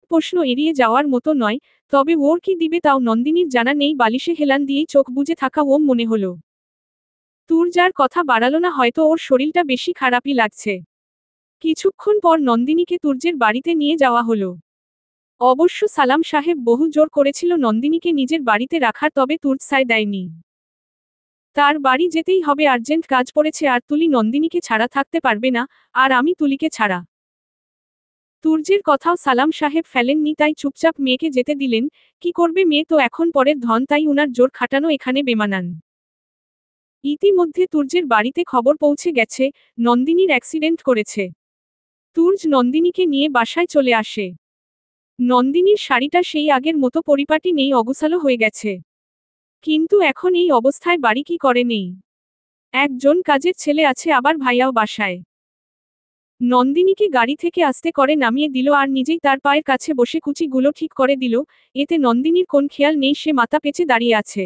প্রশ্ন এড়িয়ে যাওয়ার মতো নয়, তবে ওর কি দিবে তাও নন্দিনীর জানা নেই। বালিশে হেলান দিয়েই চোখ বুজে থাকা ওম মনে হলো। তুর্যার কথা বাড়ালো না, হয়তো ওর শরীরটা বেশি খারাপই লাগছে। কিছুক্ষণ পর নন্দিনীকে তুর্যের বাড়িতে নিয়ে যাওয়া হলো। অবশ্য সালাম সাহেব বহু জোর করেছিল নন্দিনীকে নিজের বাড়িতে রাখার, তবে তুর্য সায় দেয়নি। তার বাড়ি যেতেই হবে, আর্জেন্ট কাজ পড়েছে, আর তুলি নন্দিনীকে ছাড়া থাকতে পারবে না, আর আমি তুলিকে ছাড়া। তুর্যের কথাও সালাম সাহেব ফেলেননি, তাই চুপচাপ মেয়েকে যেতে দিলেন। কি করবে, মেয়ে তো এখন পরের ধন, তাই উনার জোর খাটানো এখানে বেমানান। ইতিমধ্যে তুর্যের বাড়িতে খবর পৌঁছে গেছে, নন্দিনীর অ্যাক্সিডেন্ট করেছে। তুর্য নন্দিনীকে নিয়ে বাসায় চলে আসে। নন্দিনীর শাড়িটা সেই আগের মতো পরিপাটি নেই, অগোছালো হয়ে গেছে। কিন্তু এখন এই অবস্থায় বাড়ি কি করে নেই। একজন কাজের ছেলে আছে, আবার ভাইয়াও বাসায়। নন্দিনীকে গাড়ি থেকে আস্তে করে নামিয়ে দিল আর নিজেই তার পায়ের কাছে বসে কুচিগুলো ঠিক করে দিল। এতে নন্দিনীর কোন খেয়াল নেই, সে মাথা পেঁচে দাঁড়িয়ে আছে।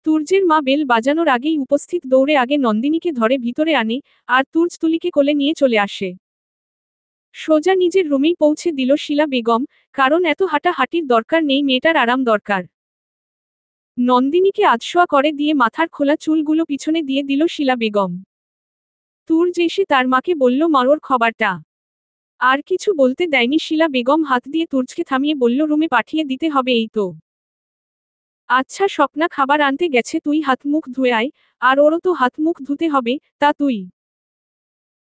তুর্যের মা বেল বাজানোর আগেই উপস্থিত, দৌড়ে আগে নন্দিনীকে ধরে ভিতরে আনে, আর তুর্য তুলিকে কোলে নিয়ে চলে আসে। সোজা নিজের রুমেই পৌঁছে দিল শিলা বেগম, কারণ এত হাঁটাহাঁটির দরকার নেই, মেয়েটার আরাম দরকার। নন্দিনীকে আধশোয়া করে দিয়ে মাথার খোলা চুলগুলো পিছনে দিয়ে দিল শিলা বেগম। তুর্য এসে তার মাকে বলল, মা ওর খবরটা। আর কিছু বলতে দেয়নি শিলা বেগম, হাত দিয়ে তুর্যকে থামিয়ে বলল, রুমে পাঠিয়ে দিতে হবে এই তো। আচ্ছা স্বপ্না, খাবার আনতে গেছে, তুই হাত মুখ ধুয়ে আয়। আর ওরও তো হাত মুখ ধুতে হবে, তা তুই।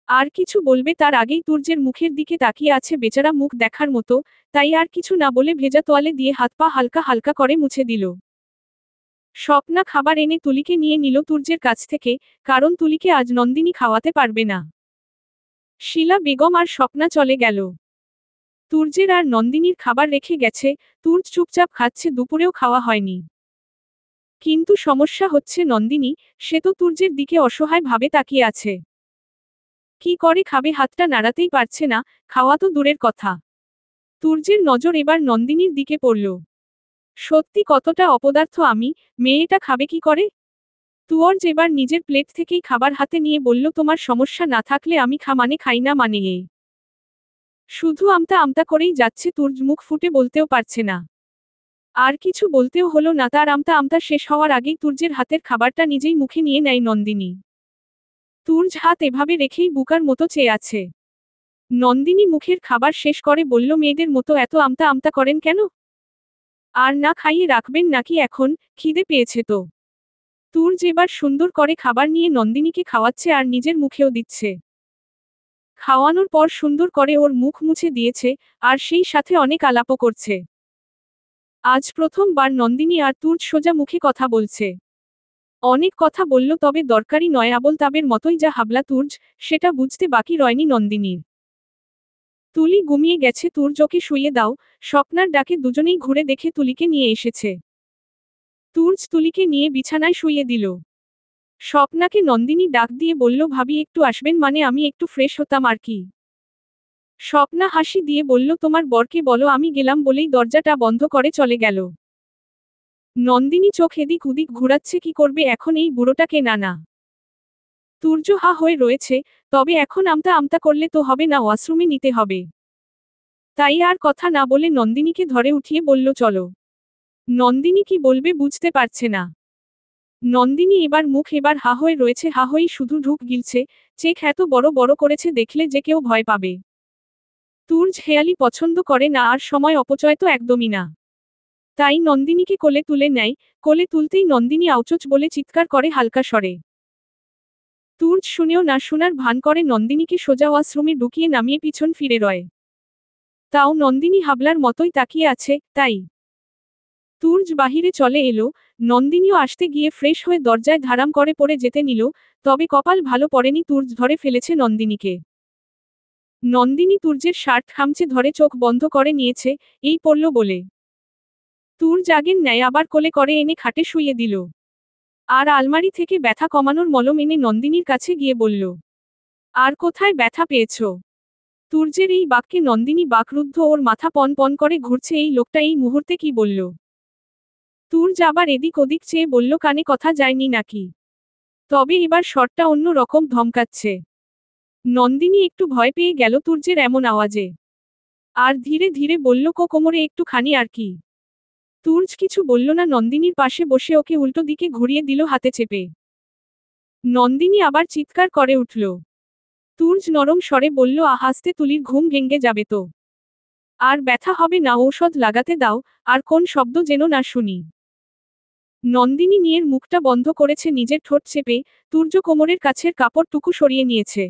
আর কিছু বলবে তার আগেই তুর্যের মুখের দিকে তাকিয়ে আছে বেচারা, মুখ দেখার মতো, তাই আর কিছু না বলে ভেজা তোয়ালে দিয়ে হাত পা হালকা হালকা করে মুছে দিল। স্বপ্না খাবার এনে তুলিকে নিয়ে নিল তুর্যের কাছ থেকে, কারণ তুলিকে আজ নন্দিনী খাওয়াতে পারবে না। শিলা বেগম আর স্বপ্না চলে গেল। তুর্যের আর নন্দিনীর খাবার রেখে গেছে, তুর্য চুপচাপ খাচ্ছে, দুপুরেও খাওয়া হয়নি। কিন্তু সমস্যা হচ্ছে নন্দিনী, সে তো তুর্যের দিকে অসহায় ভাবে তাকিয়ে আছে। কি করে খাবে, হাতটা নাড়াতেই পারছে না, খাওয়া তো দূরের কথা। তুর্যের নজর এবার নন্দিনীর দিকে পড়ল। সত্যি কতটা অপদার্থ আমি, মেয়েটা খাবে কি করে। তুর্য এবার নিজের প্লেট থেকেই খাবার হাতে নিয়ে বলল, তোমার সমস্যা না থাকলে আমি খাই না মানে এ। শুধু আমতা আমতা করেই যাচ্ছে, তুর্য মুখ ফুটে বলতেও পারছে না। আর কিছু বলতেও হলো না, তার আমতা আমতা শেষ হওয়ার আগেই তুর্যের হাতের খাবারটা নিজেই মুখে নিয়ে নেয় নন্দিনী। তুর্য হাত এভাবে রেখেই বুকার মতো চেয়ে আছে। নন্দিনী মুখের খাবার শেষ করে বলল, মেয়েদের মতো এত আমতা আমতা করেন কেন? আর না খাইয়ে রাখবেন নাকি এখন, খিদে পেয়েছে তো। তুর্য এবার সুন্দর করে খাবার নিয়ে নন্দিনীকে খাওয়াচ্ছে আর নিজের মুখেও দিচ্ছে। খাওয়ানোর পর সুন্দর করে ওর মুখ মুছে দিয়েছে, আর সেই সাথে অনেক আলাপও করছে। আজ প্রথমবার নন্দিনী আর তুর্য সোজা মুখে কথা বলছে। অনেক কথা বলল, তবে দরকারি নয়, আবোল তাবের মতোই যা হাবলা তুর্য, সেটা বুঝতে বাকি রয়নি নন্দিনীর। তুলি ঘুমিয়ে গেছে, তুর্যকে শুইয়ে দাও। স্বপ্নার ডাকে দুজনেই ঘুরে দেখে তুলিকে নিয়ে এসেছে। তুর্য তুলিকে নিয়ে বিছানায় শুইয়ে দিল। স্বপ্নাকে নন্দিনী ডাক দিয়ে বলল, ভাবি একটু আসবেন, মানে আমি একটু ফ্রেশ হতাম আর কি। স্বপ্না হাসি দিয়ে বলল, তোমার বরকে বলো আমি গেলাম বলেই দরজাটা বন্ধ করে চলে গেল। নন্দিনী চোখ এদিক ওদিক ঘুরাচ্ছে, কি করবে এখন এই বুড়োটাকে। না। তুর্য হা হয়ে রয়েছে, তবে এখন আমতা আমতা করলে তো হবে না, ওয়াশরুমে নিতে হবে। তাই আর কথা না বলে নন্দিনীকে ধরে উঠিয়ে বলল, চলো। নন্দিনী কি বলবে বুঝতে পারছে না। নন্দিনী এবার হা হয়ে রয়েছে, হা হয়েই শুধু ঢুক গিলছে। চেক এত বড় বড় করেছে, দেখলে যে কেউ ভয় পাবে। তুর্য হেয়ালি পছন্দ করে না, আর সময় অপচয় তো একদমই না। তাই নন্দিনীকে কোলে তুলে নেয়। কোলে তুলতেই নন্দিনী আউচোচ বলে চিৎকার করে হালকা স্বরে। তুর্য শুনেও না শোনার ভান করে নন্দিনীকে সোজা ওয়াশরুমে ঢুকিয়ে নামিয়ে পিছন ফিরে রয়। তাও নন্দিনী হাবলার মতোই তাকিয়ে আছে, তাই তুর্য বাহিরে চলে এলো। নন্দিনীও আসতে গিয়ে ফ্রেশ হয়ে দরজায় ধারাম করে পড়ে যেতে নিল, তবে কপাল ভালো পড়েনি, তুর্য ধরে ফেলেছে নন্দিনীকে। নন্দিনী তুর্যের শার্ট খামচে ধরে চোখ বন্ধ করে নিয়েছে, এই পড়ল বলে। তুর্য আগের ন্যায় আবার কোলে করে এনে খাটে শুইয়ে দিল। আর আলমারি থেকে ব্যথা কমানোর মলম এনে নন্দিনীর কাছে গিয়ে বলল, আর কোথায় ব্যথা পেয়েছ? তুর্যের এই বাক্যে নন্দিনী বাকরুদ্ধ, ওর মাথা পন পন করে ঘুরছে, এই লোকটা এই মুহূর্তে কি বলল। তুর্য আবার এদিক ওদিক চেয়ে বলল, কানে কথা যায়নি নাকি? তবে এবার স্বরটা অন্য রকম ধমকাচ্ছে। নন্দিনী একটু ভয় পেয়ে গেল তুর্যের এমন আওয়াজে। আর ধীরে ধীরে বলল, কোমরে একটুখানি আর কি। তুর্য কিছু বলল না, নন্দিনীর পাশে বসে ওকে উল্টো দিকে ঘুরিয়ে দিল হাতে চেপে। নন্দিনী আবার চিৎকার করে উঠল। তুর্য নরম স্বরে বলল, আহাস্তে, তুলির ঘুম ভেঙে যাবে তো। আর ব্যথা হবে না, ঔষধ লাগাতে দাও, আর কোন শব্দ যেন না শুনি। নন্দিনী নিয়ের মুখটা বন্ধ করেছে নিজের ঠোঁট চেপে, তুর্য কোমরের কাছের কাপড়টুকু সরিয়ে নিয়েছে।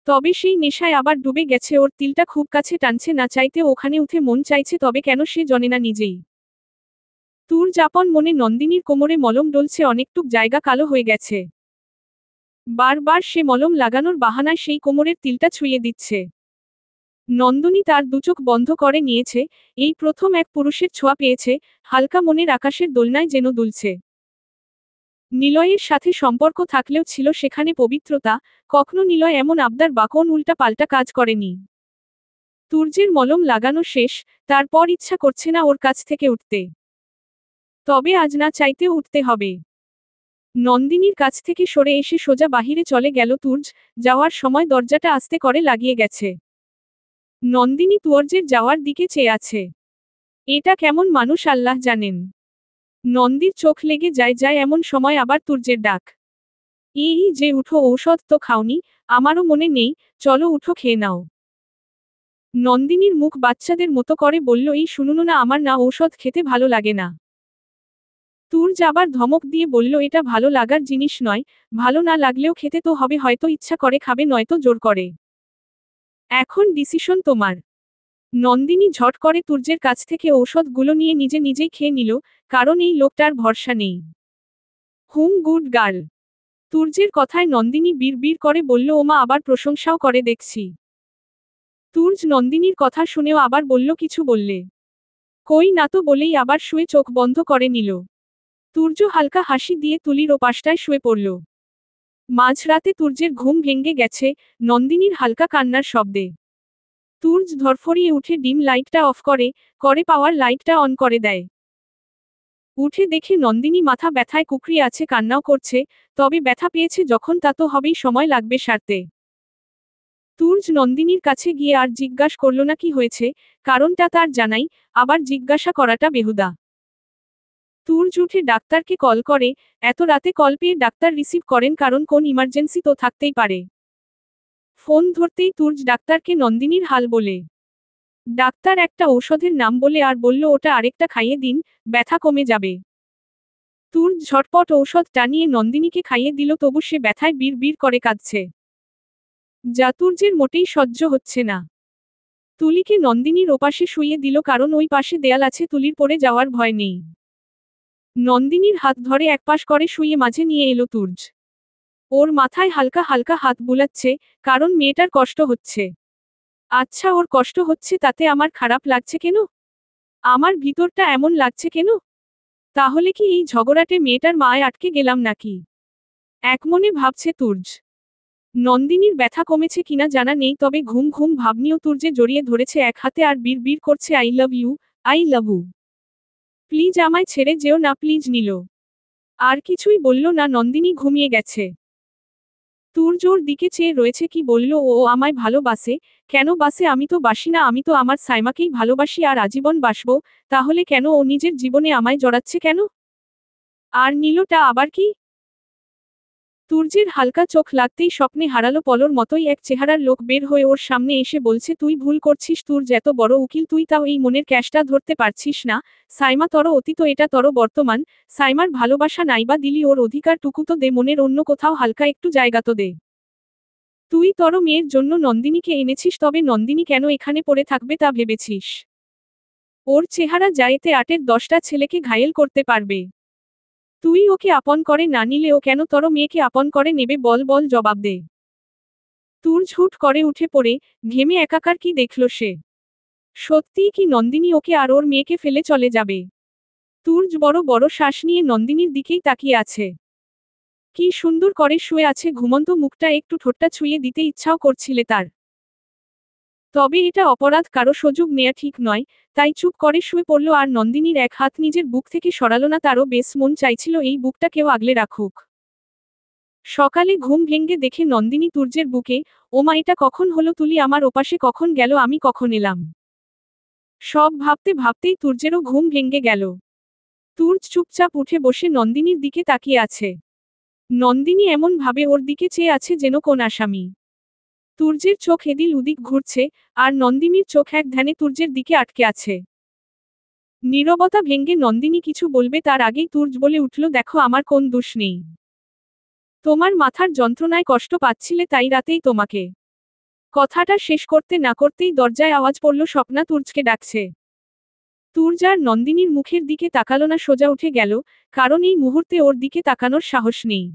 তবে সেই নেশায় আবার ডুবে গেছে, ওর তিলটা খুব কাছে টানছে, না চাইতে ওখানে উঠে মন চাইছে, তবে কেন সে জানে না নিজেই। তুর্য আপন মনে নন্দিনীর কোমরে মলম ডলছে, অনেকটুক জায়গা কালো হয়ে গেছে। বারবার সে মলম লাগানোর বাহানায় সেই কোমরের তিলটা ছুঁয়ে দিচ্ছে। নন্দিনী তার দুচোখ বন্ধ করে নিয়েছে, এই প্রথম এক পুরুষের ছোঁয়া পেয়েছে, হালকা মনের আকাশের দোলনায় যেন দুলছে। নিলয়ের সাথে সম্পর্ক থাকলেও ছিল সেখানে পবিত্রতা, কখনো নিলয় এমন আবদার বা কোন উল্টা পাল্টা কাজ করেনি। তুর্যের মলম লাগানো শেষ, তারপর ইচ্ছা করছে না ওর কাছ থেকে উঠতে। তবে আজ না চাইতেও উঠতে হবে। নন্দিনীর কাছ থেকে সরে এসে সোজা বাহিরে চলে গেল তুর্য, যাওয়ার সময় দরজাটা আস্তে করে লাগিয়ে গেছে। নন্দিনী তুর্যের যাওয়ার দিকে চেয়ে আছে। এটা কেমন মানুষ আল্লাহ জানেন। নন্দীর চোখ লেগে যায় এমন সময় আবার তুর্যের ডাক। এই যে, উঠো, ঔষধ তো খাওনি, আমারও মনে নেই, চলো উঠো, খেয়ে নাও। নন্দিনীর মুখ বাচ্চাদের মতো করে বলল, এই শুনুন না, আমার না ঔষধ খেতে ভালো লাগে না। তুর্য আবার ধমক দিয়ে বলল, এটা ভালো লাগার জিনিস নয়, ভালো না লাগলেও খেতে তো হবে, হয়তো ইচ্ছা করে খাবে, নয়তো জোর করে। এখন ডিসিশন তোমার। নন্দিনী ঝট করে তুর্যের কাছ থেকে ঔষধগুলো নিয়ে নিজেই খেয়ে নিল, কারণ এই লোকটার ভরসা নেই। Good girl. তুর্যের কথায় নন্দিনী বিড়বিড় করে বলল, ওমা, আবার প্রশংসাও করে দেখছি। তুর্য নন্দিনীর কথা শুনেও আবার বলল, কিছু বললে? কই না তো, বলেই আবার শুয়ে চোখ বন্ধ করে নিল। তুর্য হালকা হাসি দিয়ে তুলির ওপাশটায় শুয়ে পড়ল। মাঝরাতে তুর্যের ঘুম ভেঙে গেছে, নন্দিনীর হালকা কান্নার শব্দে। তুর্য ধরফরিয়ে উঠে ডিম লাইটটা অফ করে পাওয়ার লাইটটা অন করে দেয়। উঠে দেখে নন্দিনী মাথা ব্যথায় কুকড়িয়ে আছে, কান্নাও করছে, তবে ব্যথা পেয়েছে যখন তা তো হবেই, সময় লাগবে সারতে। তুর্য নন্দিনীর কাছে গিয়ে আর জিজ্ঞাসা করল না কি হয়েছে, কারণটা তার জানাই, আবার জিজ্ঞাসা করাটা বেহুদা। তুর্য উঠে ডাক্তারকে কল করে, এত রাতে কল পেয়ে ডাক্তার রিসিভ করেন, কারণ কোন ইমার্জেন্সি তো থাকতেই পারে। ফোন ধরতেই তুর্য ডাক্তারকে নন্দিনীর হাল বলে। ডাক্তার একটা ঔষধের নাম বলে আর বলল, ওটা আরেকটা খাইয়ে দিন, ব্যথা কমে যাবে। তুর্য ঝটপট ঔষধটা নিয়ে নন্দিনীকে খাইয়ে দিল, তবু সে ব্যথায় বিড়বিড় করে কাঁদছে। যা তুর্যের মোটেই সহ্য হচ্ছে না। তুলিকে নন্দিনীর ওপাশে শুইয়ে দিল, কারণ ওই পাশে দেয়াল আছে, তুলির পড়ে যাওয়ার ভয় নেই। নন্দিনীর হাত ধরে একপাশ করে শুইয়ে মাঝে নিয়ে এলো তুর্য। ওর মাথায় হালকা হালকা হাত বুলাচ্ছে, কারণ মেয়েটার কষ্ট হচ্ছে। আচ্ছা, ওর কষ্ট হচ্ছে তাতে আমার খারাপ লাগছে কেন? আমার ভিতরটা এমন লাগছে কেন? তাহলে কি এই ঝগড়াটে মেয়েটার মায় আটকে গেলাম নাকি? একমনে ভাবছে তুর্য। নন্দিনীর ব্যথা কমেছে কিনা জানা নেই, তবে ঘুম ঘুম ভাব নিয়ে তুর্যে জড়িয়ে ধরেছে এক হাতে, আর বিড়বিড় করছে, I love you, I love you. Please আমায় ছেড়ে যেও না, প্লিজ। নিল আর কিছুই বলল না, নন্দিনী ঘুমিয়ে গেছে। তুর্য ওর দিকে চেয়ে রয়েছে, কি বলল ও আমায় ভালোবাসে? কেন বাসে? আমি তো বাসি না, আমি তো আমার সাইমাকেই ভালোবাসি আর আজীবন বাসবো, তাহলে কেন ও নিজের জীবনে আমায় জড়াচ্ছে কেন? আর নীলটা আবার কি? তুর্যের হালকা চোখ লাগতেই স্বপ্নে হারালো পলর মতোই এক চেহারার লোক বের হয়ে ওর সামনে এসে বলছে, তুই ভুল করছিস তুর্য, এত বড় উকিল তুই, তাও এই মনের ক্যাশটা ধরতে পারছিস না? সাইমা তর অতীত, এটা তর বর্তমান। সাইমার ভালোবাসা নাইবা দিলি, ওর অধিকারটুকু তো দে, মনের অন্য কোথাও হালকা একটু জায়গা তো দে। তুই তর মেয়ের জন্য নন্দিনীকে এনেছিস, তবে নন্দিনী কেন এখানে পড়ে থাকবে তা ভেবেছিস? ওর চেহারা যাইতে 8-10টা ছেলেকে ঘায়েল করতে পারবে। তুই ওকে আপন করে না নিলে ও কেন তর মেয়েকে আপন করে নেবে? বল বল, জবাব দে। তুর্য হুট করে উঠে পড়ে, ঘেমে একাকার। কি দেখল সে? সত্যিই কি নন্দিনী ওকে আর ওর মেয়েকে ফেলে চলে যাবে? তুর্য বড় বড় শ্বাস নিয়ে নন্দিনীর দিকেই তাকিয়ে আছে। কি সুন্দর করে শুয়ে আছে, ঘুমন্ত মুখটা, একটু ঠোঁটটা ছুঁয়ে দিতে ইচ্ছাও করছিলে তার। তবে এটা অপরাধ, কারো সুযোগ নেয়া ঠিক নয়, তাই চুপ করে শুয়ে পড়ল, আর নন্দিনীর এক হাত নিজের বুক থেকে সরালো না, তারও বেশ মন চাইছিল এই বুকটা কেউ আগলে রাখুক। সকালে ঘুম ভেঙে দেখে নন্দিনী তুর্যের বুকে, ওমা এটা কখন হলো, তুলি আমার ওপাশে কখন গেল, আমি কখন এলাম। সব ভাবতে ভাবতেই তুর্যেরও ঘুম ভেঙে গেল। তুর্য চুপচাপ উঠে বসে নন্দিনীর দিকে তাকিয়ে আছে। নন্দিনী এমন ভাবে ওর দিকে চেয়ে আছে যেন কোন আসামি। তুর্যের চোখ এদিক ওদিক ঘুরছে, আর নন্দিনীর চোখ এক ধ্যানে তুর্যের দিকে আটকে আছে। নীরবতা ভেঙে নন্দিনী কিছু বলবে তার আগেই তুর্য বলে উঠল, দেখো আমার কোন দোষ নেই। তোমার মাথার যন্ত্রণায় কষ্ট পাচ্ছিলে তাই রাতেই তোমাকে। কথাটা শেষ করতে না করতেই দরজায় আওয়াজ পড়ল, স্বপ্না তুর্যকে ডাকছে। তুর্য আর নন্দিনীর মুখের দিকে তাকালো না, সোজা উঠে গেল, কারণ এই মুহূর্তে ওর দিকে তাকানোর সাহস নেই।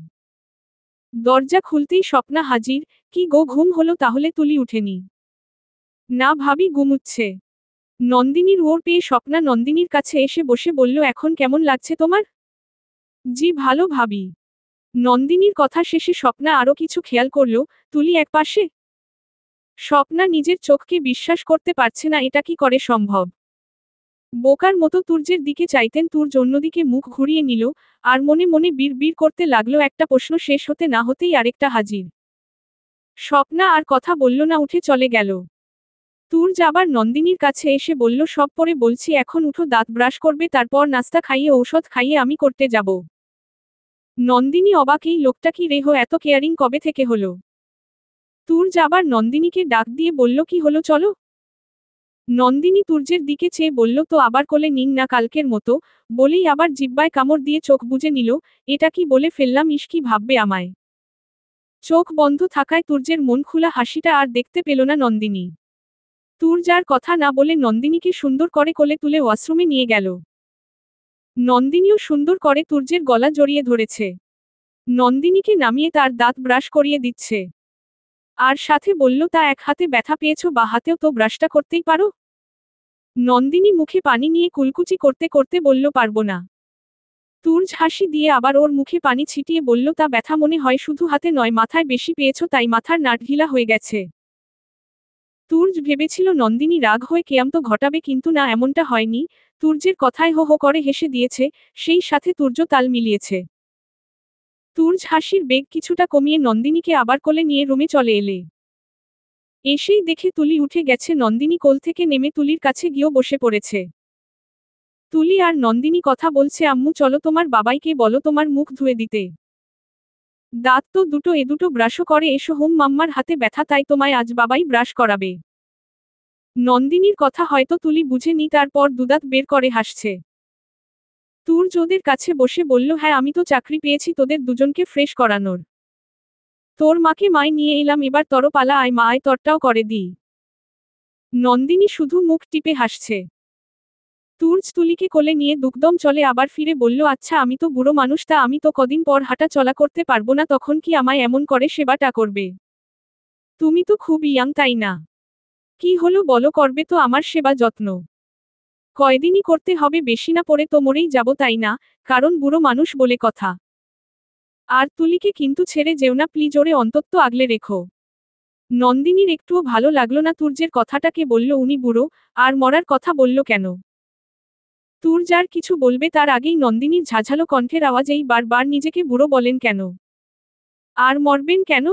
দরজা খুলতেই স্বপ্না হাজির। কি গো, ঘুম হলো তাহলে, তুলি উঠেনি? না ভাবি, ঘুমুচ্ছে। নন্দিনীর ওর পেয়ে স্বপ্না নন্দিনীর কাছে এসে বসে বলল, এখন কেমন লাগছে তোমার? জি ভালো ভাবি। নন্দিনীর কথা শেষে স্বপ্না আরো কিছু খেয়াল করল, তুলি একপাশে। স্বপ্না নিজের চোখকে বিশ্বাস করতে পারছে না, এটা কি করে সম্ভব। বোকার মতো তুর্যের দিকে চাইতেন, তুর্য অন্যদিকে মুখ ঘুরিয়ে নিল, আর মনে মনে বিড়বিড় করতে লাগলো, একটা প্রশ্ন শেষ হতে না হতেই আরেকটা হাজির। স্বপ্না আর কথা বলল না, উঠে চলে গেল। তুর্য আবার নন্দিনীর কাছে এসে বলল, সব পরে বলছি, এখন উঠো, দাঁত ব্রাশ করবে, তারপর নাস্তা খাইয়ে ঔষধ খাইয়ে আমি করতে যাব। নন্দিনী অবাক, এই লোকটা কি রেহো, এত কেয়ারিং কবে থেকে হলো। তুর্য আবার নন্দিনীকে ডাক দিয়ে বলল, কি হলো চলো। নন্দিনী তুর্যের দিকে চেয়ে বলল, তো আবার কোলে নিন না কালকের মতো, বলেই আবার জিহ্বায় কামড় দিয়ে চোখ বুজে নিল। এটা কি বলে ফেললাম, ইস কি ভাববে আমায়। চোখ বন্ধ থাকায় তুর্যের মন খোলা হাসিটা আর দেখতে পেল না নন্দিনী। তুর্য আর কথা না বলে নন্দিনীকে সুন্দর করে কোলে তুলে ওয়াশরুমে নিয়ে গেল। নন্দিনীও সুন্দর করে তুর্যের গলা জড়িয়ে ধরেছে। নন্দিনীকে নামিয়ে তার দাঁত ব্রাশ করিয়ে দিচ্ছে। আর সাথে বলল, তা এক হাতে ব্যথা পেয়েছো, বা হাতেও তো ব্রাশটা করতেই পারো। নন্দিনী মুখে পানি নিয়ে কুলকুচি করতে করতে বলল, পারবো না। তুর্য হাসি দিয়ে আবার ওর মুখে পানি ছিটিয়ে বলল, তা ব্যথা মনে হয় শুধু হাতে নয়, মাথায় বেশি পেয়েছো, তাই মাথার নাট ঢিলা হয়ে গেছে। তুর্য ভেবেছিল নন্দিনী রাগ হয়ে কেয়ামতো ঘটাবে, কিন্তু না, এমনটা হয়নি। তুর্যের কথায় হো হো করে হেসে দিয়েছে, সেই সাথে তুর্য তাল মিলিয়েছে। তুর্য হাসির বেগ কিছুটা কমিয়ে নন্দিনীকে আবার কোলে নিয়ে রুমে চলে এলে। এসেই দেখে তুলি উঠে গেছে। নন্দিনী কোল থেকে নেমে তুলির কাছে গিয়েও বসে পড়েছে। তুলি আর নন্দিনী কথা বলছে, আম্মু চলো তোমার বাবাইকে বলো তোমার মুখ ধুয়ে দিতে। দাঁত তো দুটো, এ দুটো ব্রাশও করে এসো, হুম মাম্মার হাতে ব্যথা, তাই তোমায় আজ বাবাই ব্রাশ করাবে। নন্দিনীর কথা হয়তো তুলি বুঝেনি, তারপর দুদাঁত বের করে হাসছে। তুর্য ওদের কাছে বসে বলল, হ্যাঁ আমি তো চাকরি পেয়েছি তোদের দুজনকে ফ্রেশ করানোর। তোর মাকে মায় নিয়ে এলাম, এবার তর পালা, আয় মা আয়, তরটাও করে দিই। নন্দিনী শুধু মুখ টিপে হাসছে। তুর্য তুলিকে কোলে নিয়ে দুকদম চলে আবার ফিরে বলল, আচ্ছা আমি তো বুড়ো মানুষ, তা আমি তো কদিন পর হাঁটা চলা করতে পারবো না, তখন কি আমায় এমন করে সেবাটা করবে? তুমি তো খুব ইয়াং তাই না? কি হলো বলো, করবে তো আমার সেবা যত্ন। কয়দিনই করতে হবে, বেশি না, পড়ে তো মরেই যাব তাই না, কারণ বুড়ো মানুষ বলে কথা। আর তুলিকে কিন্তু ছেড়ে যেও না প্লিজ, ওরে অন্তত আগলে রেখো। নন্দিনীর একটুও ভালো লাগলো না তুর্যের কথাটাকে, বলল উনি বুড়ো, আর মরার কথা বলল কেন? তুর্য আর কিছু বলবে তার আগেই নন্দিনীর ঝাঝালো কণ্ঠের আওয়াজেই বারবার নিজেকে বুড়ো বলেন কেন? আর মরবেন কেন?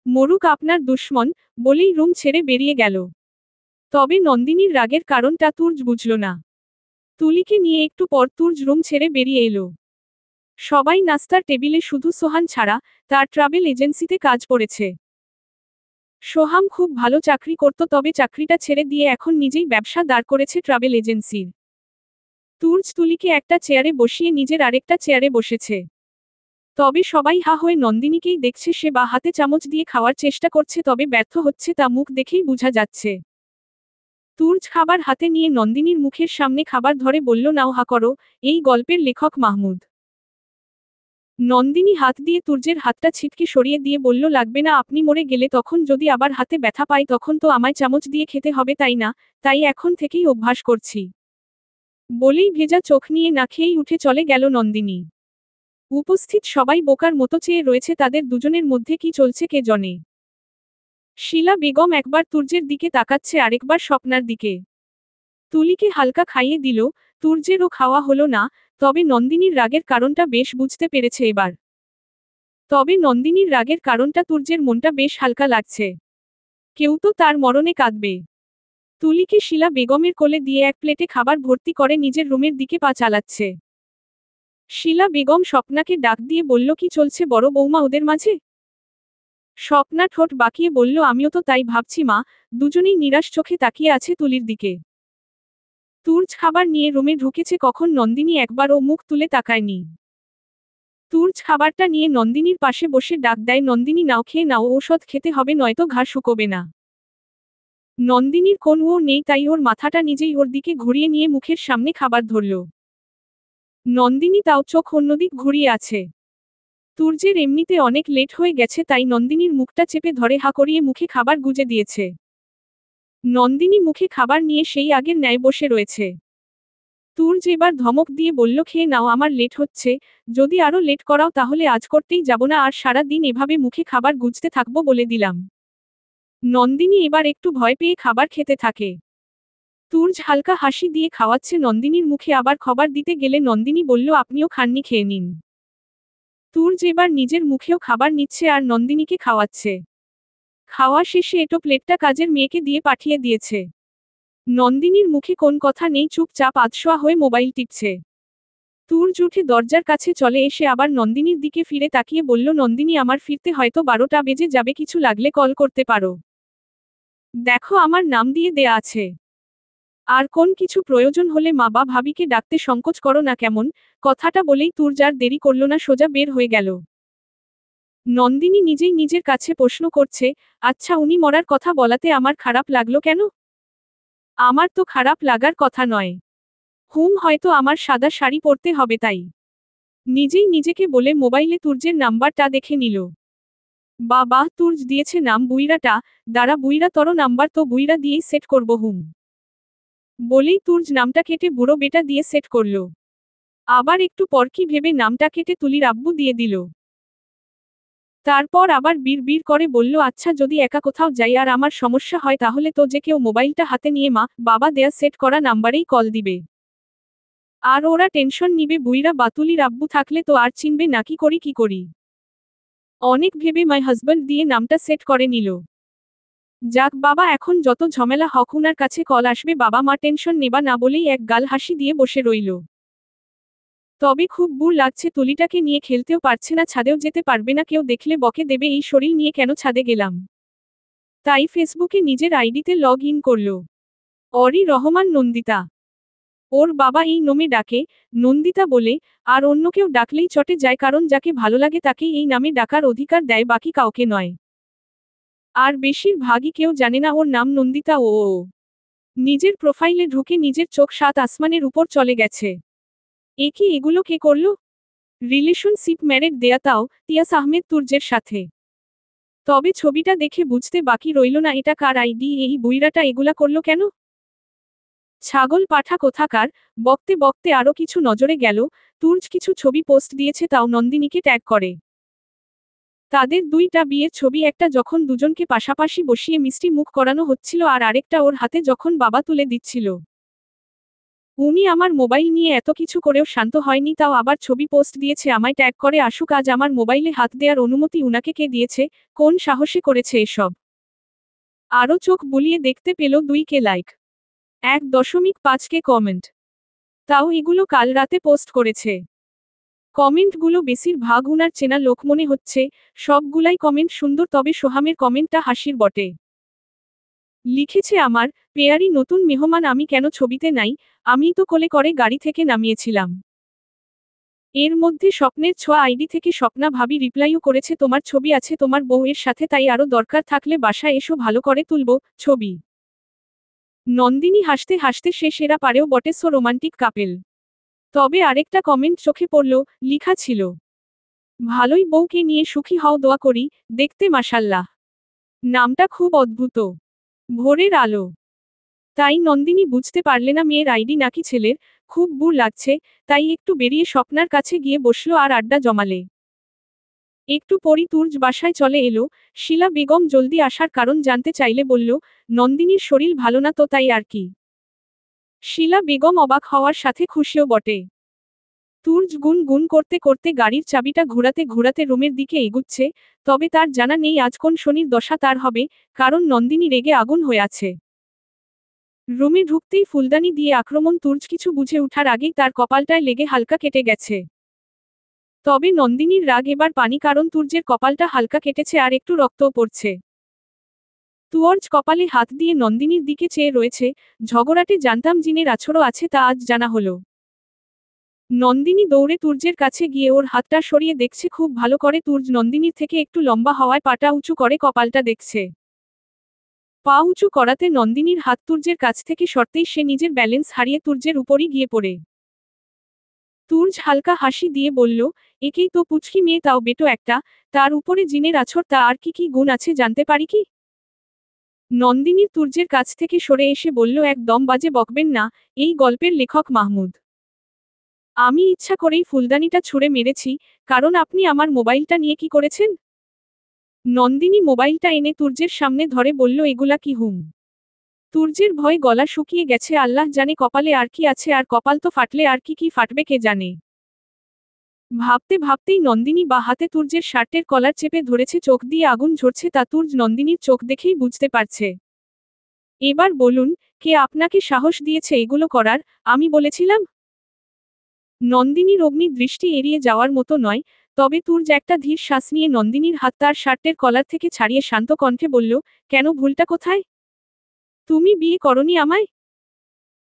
মরুক আপনার দুশমন, বলেই রুম ছেড়ে বেরিয়ে গেল। তবে নন্দিনীর রাগের কারণটা তুর্য বুঝল না। তুলিকে নিয়ে একটু পর তুর্য রুম ছেড়ে বেরিয়ে এলো। সবাই নাস্তার টেবিলে, শুধু সোহান ছাড়া, তার ট্রাভেল এজেন্সিতে কাজ পড়েছে। সোহাম খুব ভালো চাকরি করত, তবে চাকরিটা ছেড়ে দিয়ে এখন নিজেই ব্যবসা দাঁড় করেছে ট্রাভেল এজেন্সির। তুর্য তুলিকে একটা চেয়ারে বসিয়ে নিজের আরেকটা চেয়ারে বসেছে। তবে সবাই হা হয়ে নন্দিনীকেই দেখছে, সে বা হাতে চামচ দিয়ে খাওয়ার চেষ্টা করছে, তবে ব্যর্থ হচ্ছে, তা মুখ দেখেই বোঝা যাচ্ছে। তুর্য খাবার হাতে নিয়ে নন্দিনীর মুখের সামনে খাবার ধরে বলল, নাও হা করো। এই গল্পের লেখক মাহমুদ। নন্দিনী হাত দিয়ে তুর্যের হাতটা ছিটকে সরিয়ে দিয়ে বলল, লাগবে না, আপনি মরে গেলে তখন যদি আবার হাতে ব্যথা পাই তখন তো আমায় চামচ দিয়ে খেতে হবে তাই না, তাই এখন থেকেই অভ্যাস করছি। বলেই ভেজা চোখ নিয়ে না খেয়েই উঠে চলে গেল নন্দিনী। উপস্থিত সবাই বোকার মতো চেয়ে রয়েছে, তাদের দুজনের মধ্যে কি চলছে কে জানে। শীলা বেগম একবার তুর্যের দিকে তাকাচ্ছে, আরেকবার স্বপ্নার দিকে। তুলিকে হালকা খাইয়ে দিল, তুর্যেরও খাওয়া হলো না, তবে নন্দিনীর রাগের কারণটা বেশ বুঝতে পেরেছে এবার। তবে নন্দিনীর রাগের কারণটা তুর্যের মনটা বেশ হালকা লাগছে। কেউ তো তার মরণে কাঁদবে। তুলিকে শিলা বেগমের কোলে দিয়ে এক প্লেটে খাবার ভর্তি করে নিজের রুমের দিকে পা চালাচ্ছে। শিলা বেগম স্বপ্নাকে ডাক দিয়ে বলল, কি চলছে বড় বৌমা ওদের মাঝে? স্বপ্না ঠোঁট বাঁকিয়ে বলল, আমিও তো তাই ভাবছি মা। দুজনেই নিরাশ চোখে তাকিয়ে আছে তুলির দিকে। তুর্য খাবার নিয়ে রুমে ঢুকেছে কখন নন্দিনী একবারও মুখ তুলে তাকায়নি। তুর্য খাবারটা নিয়ে নন্দিনীর পাশে বসে ডাক দেয়, নন্দিনী নাও, খেয়ে নাও, ঔষধ খেতে হবে নয়তো ঘা শুকোবে না। নন্দিনীর কোনও নেই, তাই ওর মাথাটা নিজেই ওর দিকে ঘুরিয়ে নিয়ে মুখের সামনে খাবার ধরল। নন্দিনী তাও চোখ অন্যদিক ঘুরিয়ে আছে। তুর্যের এমনিতে অনেক লেট হয়ে গেছে, তাই নন্দিনীর মুখটা চেপে ধরে হা করিয়ে মুখে খাবার গুজে দিয়েছে। নন্দিনী মুখে খাবার নিয়ে সেই আগের ন্যায় বসে রয়েছে। তুর্য এবার ধমক দিয়ে বলল, খেয়ে নাও, আমার লেট হচ্ছে। যদি আরো লেট করাও তাহলে আজ করতেই যাব না, আর সারা দিন এভাবে মুখে খাবার গুজতে থাকবো বলে দিলাম। নন্দিনী এবার একটু ভয় পেয়ে খাবার খেতে থাকে। তুর্য হালকা হাসি দিয়ে খাওয়াচ্ছে নন্দিনীর মুখে, আবার খাবার দিতে গেলে নন্দিনী বলল, আপনিও খাননি, খেয়ে নিন। তুর্য এবার নিজের মুখেও খাবার নিচ্ছে আর নন্দিনীকে খাওয়াচ্ছে। খাওয়া শেষে এটো প্লেটটা কাজের মেয়েকে দিয়ে পাঠিয়ে দিয়েছে। নন্দিনীর মুখে কোন কথা নেই, চুপচাপ আধশোয়া হয়ে মোবাইল টিপছে। তুর্য উঠে দরজার কাছে চলে এসে আবার নন্দিনীর দিকে ফিরে তাকিয়ে বলল, নন্দিনী, আমার ফিরতে হয়তো 12টা বেজে যাবে, কিছু লাগলে কল করতে পারো। দেখো আমার নাম দিয়ে দেয়া আছে। আর কোন কিছু প্রয়োজন হলে মা বা ভাবিকে ডাকতে সংকোচ করো না কেমন। কথাটা বলেই তুর্য আর দেরি করল না, সোজা বের হয়ে গেল। নন্দিনী নিজেই নিজের কাছে প্রশ্ন করছে, আচ্ছা উনি মরার কথা বলাতে আমার খারাপ লাগলো কেন? আমার তো খারাপ লাগার কথা নয়। হয়তো আমার সাদা শাড়ি পরতে হবে তাই। নিজেই নিজেকে বলে মোবাইলে তুর্যের নাম্বারটা দেখে নিল। বাবা, তুর্য দিয়েছে নাম বুইরাটা। দাঁড়া বুইরা, তর নাম্বার তো বুইরা দিয়েই সেট করব বলেই তুর্য নামটা কেটে বুড়ো বেটা দিয়ে সেট করল। আবার একটু পর কি ভেবে নামটা কেটে তুলির আব্বু দিয়ে দিল। তারপর আবার বিড় করে বলল, আচ্ছা যদি একা কোথাও যাই আর আমার সমস্যা হয় তাহলে তো যে কেউ মোবাইলটা হাতে নিয়ে মা বাবা দেয়া সেট করা নাম্বারেই কল দিবে। আর ওরা টেনশন নিবে বুইরা বাতুলির আব্বু থাকলে তো আর চিনবে নাকি কি করি। অনেক ভেবে মাই হাজব্যান্ড দিয়ে নামটা সেট করে নিল। যাক বাবা, এখন যত ঝামেলা হক উনার কাছে কল আসবে, বাবা মা টেনশন নেবা না বলেই এক গাল হাসি দিয়ে বসে রইল। তবে খুব বুড় লাগছে, তুলিটাকে নিয়ে খেলতেও পারছে না, ছাদেও যেতে পারবে না, কেউ দেখলে বকে দেবে এই শরীর নিয়ে কেন ছাদে গেলাম। তাই ফেসবুকে নিজের আইডিতে লগ ইন করল। অরি রহমান নন্দিতা। ওর বাবা এই নামে ডাকে, নন্দিতা বলে। আর অন্য কেউ ডাকলেই চটে যায়, কারণ যাকে ভালো লাগে তাকেই এই নামে ডাকার অধিকার দেয়, বাকি কাউকে নয়। আর বেশিরভাগই কেউ জানে না ওর নাম নন্দিতা। ও নিজের প্রোফাইলে ঢুকে নিজের চোখ সাত আসমানের উপর চলে গেছে। এগুলো কে করল? রিলেশনশিপ ম্যারেড দেয়া, তাও তিয়াস আহমেদ তুর্যের সাথে। তবে ছবিটা দেখে বুঝতে বাকি রইল না এটা কার আইডি, এই বুইরাটা এগুলা করল কেন? ছাগল পাঠা কোথাকার। বকতে বকতে আরো কিছু নজরে গেল, তুর্য কিছু ছবি পোস্ট দিয়েছে, তাও নন্দিনীকে ট্যাগ করে। তাদের দুইটা বিয়ের ছবি, একটা যখন দুজনকে পাশাপাশি বসিয়ে মিষ্টি মুখ করানো হচ্ছিল আর আরেকটা ওর হাতে যখন বাবা তুলে দিচ্ছিল। উনি আমার মোবাইল নিয়ে এত কিছু করেও শান্ত হয়নি, তাও আবার ছবি পোস্ট দিয়েছে, আমায় ট্যাগ করে আসুক, আজ আমার মোবাইলে হাত দেওয়ার অনুমতি উনাকে কে দিয়েছে? কোন সাহসে করেছে এসব? আরও চোখ বুলিয়ে দেখতে পেল 2K লাইক, 1.5K কমেন্ট। তাও এগুলো কাল রাতে পোস্ট করেছে। কমেন্টগুলো বেশিরভাগ উনার চেনা লোক মনে হচ্ছে। সবগুলাই কমেন্ট সুন্দর, তবে সোহামের কমেন্টটা হাসির বটে। লিখেছে, আমার পেয়ারি নতুন মেহমান, আমি কেন ছবিতে নাই? আমিই তো কোলে করে গাড়ি থেকে নামিয়েছিলাম। এর মধ্যে স্বপ্নের ছোঁয়া আইডি থেকে স্বপ্না ভাবি রিপ্লাইও করেছে, তোমার ছবি আছে তোমার বউয়ের সাথে, তাই আরো দরকার থাকলে বাসায় এসো, ভালো করে তুলবো ছবি। নন্দিনী হাসতে হাসতে সে সেরা পারেও বটে, সো রোমান্টিক কাপেল। তবে আরেকটা কমেন্ট চোখে পড়ল, লিখা ছিল, ভালোই বউকে নিয়ে সুখী হও, দোয়া করি। দেখতে মাশাল্লাহ। নামটা খুব অদ্ভুত। ভোরের আলো। তাই নন্দিনী বুঝতে পারলে না মেয়ের আইডি নাকি ছেলের। খুব বুড় লাগছে, তাই একটু বেরিয়ে স্বপ্নার কাছে গিয়ে বসলো আর আড্ডা জমালে। একটু পরই তুর্য বাসায় চলে এলো। শিলা বেগম জলদি আসার কারণ জানতে চাইলে বলল, নন্দিনীর শরীর ভালো না তো, তাই আর কি। শিলা বেগম অবাক হওয়ার সাথে খুশিও বটে। তুর্য গুন গুন করতে করতে গাড়ির চাবিটা ঘুরাতে ঘুরাতে রুমের দিকে এগুচ্ছে, তবে তার জানা নেই আজ কোন শনির দশা তার হবে, কারণ নন্দিনী রেগে আগুন হয়ে আছে। রুমে ঢুকতেই ফুলদানি দিয়ে আক্রমণ তুর্য কিছু বুঝে ওঠার আগেই তার কপালটায় লেগে হালকা কেটে গেছে। তবে নন্দিনীর রাগ এবার পানি, কারণ তুর্যের কপালটা হালকা কেটেছে আর একটু রক্তও পড়ছে। তুর্য কপালে হাত দিয়ে নন্দিনীর দিকে চেয়ে রয়েছে, ঝগড়াটে জানতাম জিনের আছড়ও আছে তা আজ জানা হলো। নন্দিনী দৌড়ে তুর্যের কাছে গিয়ে ওর হাতটা সরিয়ে দেখছে খুব ভালো করে তুর্য নন্দিনীর থেকে একটু লম্বা হওয়ায় পাটা উঁচু করে কপালটা দেখছে। পা উঁচু করাতে নন্দিনীর হাত তুর্যের কাছ থেকে সরতেই সে নিজের ব্যালেন্স হারিয়ে তুর্যের উপরই গিয়ে পড়ে। তুর্য হালকা হাসি দিয়ে বলল, একেই তো পুচকি মেয়ে, তাও বেটো একটা, তার উপরে জিনের আছর, তা আর কি কি গুণ আছে জানতে পারি কি? নন্দিনীর তুর্যের কাছ থেকে সরে এসে বলল, একদম বাজে বকবেন না, এই গল্পের লেখক মাহমুদ। আমি ইচ্ছা করেই ফুলদানিটা ছুঁড়ে মেরেছি, কারণ আপনি আমার মোবাইলটা নিয়ে কি করেছেন? নন্দিনী মোবাইলটা এনে তুর্যের সামনে ধরে বলল, এগুলা কি হুম? তুর্যের ভয় গলা শুকিয়ে গেছে, আল্লাহ জানে কপালে আর কি আছে, আর কপাল তো ফাটলে আর কি কি ফাটবে কে জানে। ভাবতে ভাবতেই নন্দিনী বা হাতে তুর্যের শার্টের কলার চেপে ধরেছে, চোখ দিয়ে আগুন ঝরছে, তা তুর্য নন্দিনীর চোখ দেখেই বুঝতে পারছে। এবার বলুন, কে আপনাকে সাহস দিয়েছে এগুলো করার? আমি বলেছিলাম। নন্দিনীর অগ্নি দৃষ্টি এড়িয়ে যাওয়ার মতো নয়, তবে তুর্য একটা ধীর শ্বাস নিয়ে নন্দিনীর হাত তার শার্টের কলার থেকে ছাড়িয়ে শান্ত কণ্ঠে বলল, কেন, ভুলটা কোথায়? তুমি বিয়ে করনি আমায়?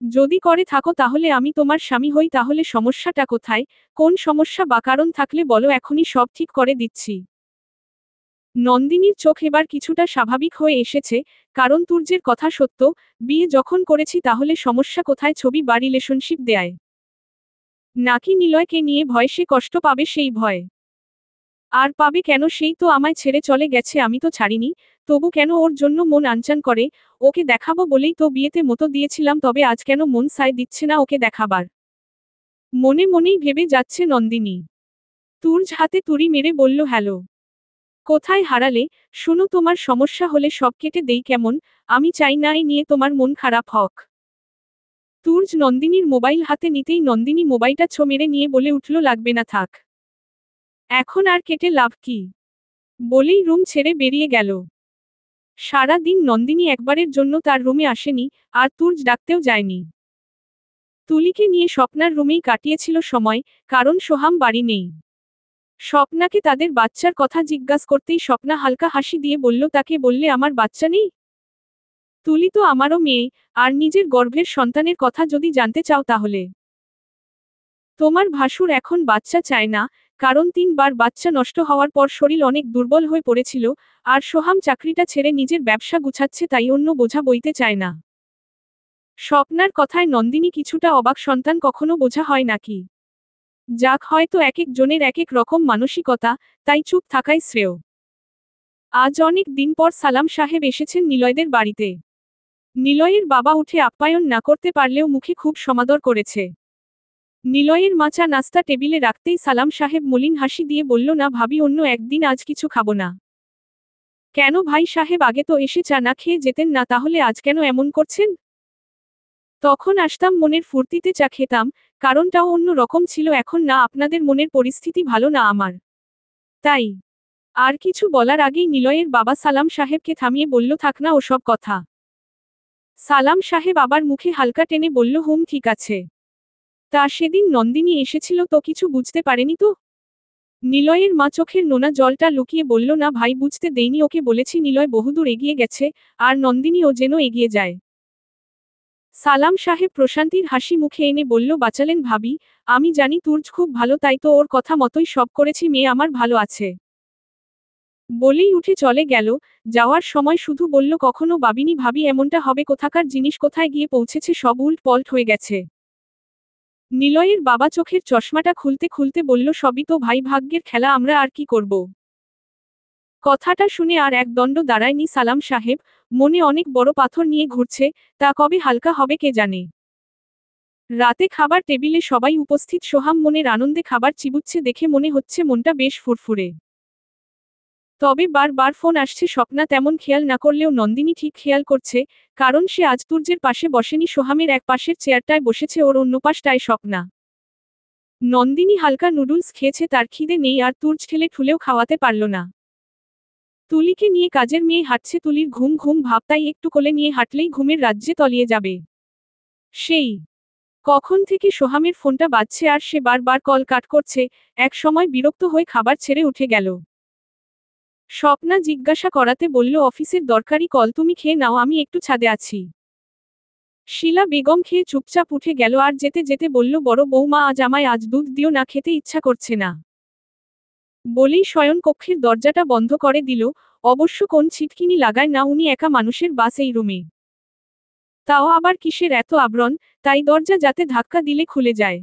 যদি করে থাকো তাহলে আমি তোমার স্বামী হই, তাহলে সমস্যাটা কোথায়? কোন সমস্যা বা কারণ থাকলে বলো, এখনই সব ঠিক করে দিচ্ছি। নন্দিনীর চোখ এবার কিছুটা স্বাভাবিক হয়ে এসেছে, কারণ তুর্যের কথা সত্য, বিয়ে যখন করেছি তাহলে সমস্যা কোথায়? ছবি বা রিলেশনশিপ দেয় নাকি নিলয়কে নিয়ে ভয়, সে কষ্ট পাবে সেই ভয়? আর পাবে কেন, সেই তো আমায় ছেড়ে চলে গেছে, আমি তো ছাড়িনি, তবু কেন ওর জন্য মন আনচান করে? ওকে দেখাবো বলেই তো বিয়েতে মতো দিয়েছিলাম, তবে আজ কেন মন সায় দিচ্ছে না ওকে দেখাবার? মনে মনেই ভেবে যাচ্ছে নন্দিনী। তুর্য হাতে তুড়ি মেরে বলল, হ্যালো, কোথায় হারালে? শুনো, তোমার সমস্যা হলে সব কেটে দেই কেমন? আমি চাই না এই নিয়ে তোমার মন খারাপ হোক। তুর্য নন্দিনীর মোবাইল হাতে নিতেই নন্দিনী মোবাইলটা ছো মেরে নিয়ে বলে উঠল, লাগবে না, থাক, এখন আর কেটে লাভ কি? বলেই রুম ছেড়ে বেরিয়ে গেল। সারা দিন নন্দিনী একবারের জন্য তার রুমে আসেনি, আর তুর্য ডাকতেও যায়নি। তুলিকে নিয়ে স্বপ্নার রুমেই কাটিয়েছিল সময়, কারণ সোহাম বাড়ি নেই। স্বপ্নাকে তাদের বাচ্চার কথা জিজ্ঞাসা করতেই স্বপ্না হালকা হাসি দিয়ে বলল, তাকে বললে আমার বাচ্চা নেই? তুলি তো আমারও মেয়ে, আর নিজের গর্ভের সন্তানের কথা যদি জানতে চাও তাহলে তোমার ভাসুর এখন বাচ্চা চায় না, কারণ 3বার বাচ্চা নষ্ট হওয়ার পর শরীর অনেক দুর্বল হয়ে পড়েছিল, আর সোহাম চাকরিটা ছেড়ে নিজের ব্যবসা গুছাচ্ছে, তাই অন্য বোঝা বইতে চায় না। স্বপ্নার কথায় নন্দিনী কিছুটা অবাক, সন্তান কখনো বোঝা হয় নাকি? যাক, হয়তো এক এক জনের এক এক রকম মানসিকতা, তাই চুপ থাকাই শ্রেয়। আজ অনেক দিন পর সালাম সাহেব এসেছেন নিলয়দের বাড়িতে। নিলয়ের বাবা উঠে আপ্যায়ন না করতে পারলেও মুখে খুব সমাদর করেছে। নিলয়ের মা চা নাস্তা টেবিলে রাখতেই সালাম সাহেব মলিন হাসি দিয়ে বলল, না ভাবি, অন্য একদিন, আজ কিছু খাবো না। কেন ভাই সাহেব, আগে তো এসে চা না খেয়ে যেতেন না, তাহলে আজ কেন এমন করছেন? তখন আসতাম, মনের ফুর্তিতে চা খেতাম, কারণটাও অন্য রকম ছিল, এখন না, আপনাদের মনের পরিস্থিতি ভালো না আমার, তাই। আর কিছু বলার আগেই নিলয়ের বাবা সালাম সাহেবকে থামিয়ে বলল, থাক না ওসব কথা। সালাম সাহেব আবার মুখে হালকা টেনে বলল, হুম, ঠিক আছে। তা সেদিন নন্দিনী এসেছিল তো কিছু বুঝতে পারেনি তো? নিলয়ের মা চোখের নোনা জলটা লুকিয়ে বলল, না ভাই, বুঝতে দেইনি, ওকে বলেছি নিলয় বহুদূর এগিয়ে গেছে, আর নন্দিনীও যেন এগিয়ে যায়। সালাম সাহেব প্রশান্তির হাসি মুখে এনে বলল, বাঁচালেন ভাবি, আমি জানি তুর্য খুব ভালো, তাই তো ওর কথা মতোই সব করেছি, মেয়ে আমার ভালো আছে। বলেই উঠে চলে গেল, যাওয়ার সময় শুধু বলল, কখনো ভাবিনি ভাবি এমনটা হবে, কোথাকার জিনিস কোথায় গিয়ে পৌঁছেছে, সব উল্ট পল্ট হয়ে গেছে। নিলয়ের বাবা চোখের চশমাটা খুলতে খুলতে বলল, সবই তো ভাই ভাগ্যের খেলা, আমরা আর কি করব? কথাটা শুনে আর এক দণ্ড দাঁড়ায়নি সালাম সাহেব, মনে অনেক বড় পাথর নিয়ে ঘুরছে, তা কবে হালকা হবে কে জানে। রাতে খাবার টেবিলে সবাই উপস্থিত, সোহাম মনের আনন্দে খাবার চিবুচ্ছে দেখে মনে হচ্ছে মনটা বেশ ফুরফুরে। তবে বারবার ফোন আসছে, স্বপ্না তেমন খেয়াল না করলেও নন্দিনী ঠিক খেয়াল করছে, কারণ সে আজ তুর্যের পাশে বসেনি, সোহামের এক পাশের চেয়ারটায় বসেছে, ওর অন্য পাশটায় স্বপ্না। নন্দিনী হালকা নুডলস খেয়েছে, তার খিদে নেই আর তুর্য ঠেলে ঠুলেও খাওয়াতে পারল না। তুলিকে নিয়ে কাজের মেয়ে হাঁটছে, তুলির ঘুম ঘুম ভাব, তাই একটু কোলে নিয়ে হাঁটলেই ঘুমের রাজ্যে তলিয়ে যাবে। সেই কখন থেকে সোহামের ফোনটা বাজছে আর সে বারবার কল কাট করছে, এক সময় বিরক্ত হয়ে খাবার ছেড়ে উঠে গেল। স্বপ্না জিজ্ঞাসা করাতে বলল, অফিসের দরকারি কল, তুমি খেয়ে নাও, আমি একটু ছাদে আছি। শিলা বেগম খেয়ে চুপচাপ উঠে গেল আর যেতে যেতে বলল, বড় বৌমা আজ দুধ দিও না, খেতে ইচ্ছা করছে না। বলেই শয়নকক্ষের দরজাটা বন্ধ করে দিল। অবশ্য কোন ছিটকিনি লাগায় না উনি, একা মানুষের বাস এই রুমে। তাও আবার কিসের এত আবরণ, তাই দরজা যাতে ধাক্কা দিলে খুলে যায়।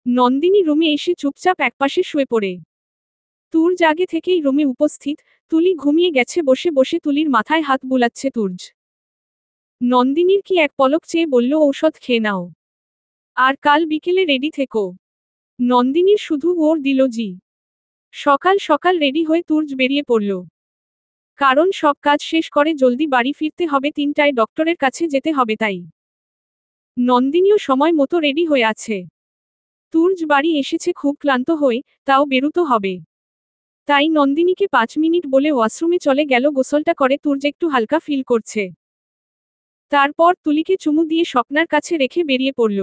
নন্দিনী রুমে এসে চুপচাপ একপাশে শুয়ে পড়ে। তুর্য আগে থেকেই রুমে উপস্থিত। তুলি ঘুমিয়ে গেছে, বসে বসে তুলির মাথায় হাত বুলাচ্ছে তুর্য। নন্দিনীর কি এক পলক চেয়ে বলল, ঔষধ খেয়ে নাও, আর কাল বিকেলে রেডি থেকো। নন্দিনীর শুধু ওর দিল জি। সকাল সকাল রেডি হয়ে তুর্য বেরিয়ে পড়ল। কারণ সব কাজ শেষ করে জলদি বাড়ি ফিরতে হবে, 3টায় ডক্টরের কাছে যেতে হবে তাই। নন্দিনীও সময় মতো রেডি হয়ে আছে। তুর্য বাড়ি এসেছে খুব ক্লান্ত হয়ে, তাও বেরুতো হবে। তাই নন্দিনীকে 5 মিনিট বলে ওয়াশরুমে চলে গেল। গোসলটা করে তুর্য একটু হালকা ফিল করছে। তারপর তুলিকে চুমু দিয়ে স্বপ্নার কাছে রেখে বেরিয়ে পড়ল।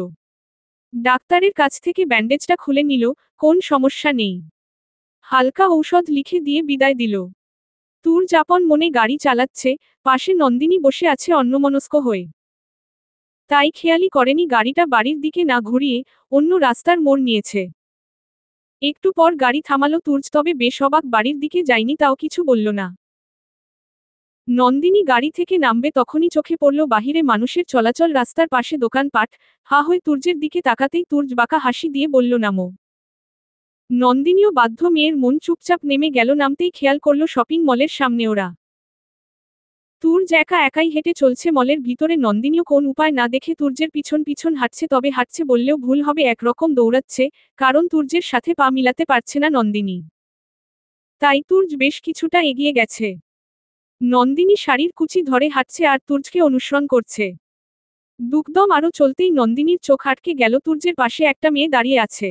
ডাক্তারের কাছ থেকে ব্যান্ডেজটা খুলে নিল, কোন সমস্যা নেই। হালকা ঔষধ লিখে দিয়ে বিদায় দিল। তুর্য আপন মনে গাড়ি চালাচ্ছে, পাশে নন্দিনী বসে আছে অন্যমনস্ক হয়ে। তাই খেয়ালই করেনি গাড়িটা বাড়ির দিকে না ঘুরিয়ে অন্য রাস্তার মোড় নিয়েছে। একটু পর গাড়ি থামালো তুর্য, তবে বেশ অবাক, বাড়ির দিকে যায়নি, তাও কিছু বলল না। নন্দিনী গাড়ি থেকে নামবে তখনই চোখে পড়ল বাহিরে মানুষের চলাচল, রাস্তার পাশে দোকানপাট। হা হয়ে তুর্যের দিকে তাকাতেই তুর্য বাঁকা হাসি দিয়ে বলল, নামো। নন্দিনীও বাধ্য, মেয়ের মন চুপচাপ নেমে গেল। নামতেই খেয়াল করল শপিং মলের সামনে ওরা। তুর্য একা একাই হেঁটে চলছে মলের ভিতরে। নন্দিনীও কোন উপায় না দেখে তুর্যের পিছন পিছন হাঁটছে, তবে হাঁটছে বললেও ভুল হবে, একরকম দৌড়াচ্ছে, কারণ তুর্যের সাথে পা মিলাতে পারছে না নন্দিনী। তাই তুর্য বেশ কিছুটা এগিয়ে গেছে। নন্দিনী শাড়ির কুচি ধরে হাঁটছে আর তুর্যকে অনুসরণ করছে। দুকদম আরও চলতেই নন্দিনীর চোখ আটকে গেল, তুর্যের পাশে একটা মেয়ে দাঁড়িয়ে আছে।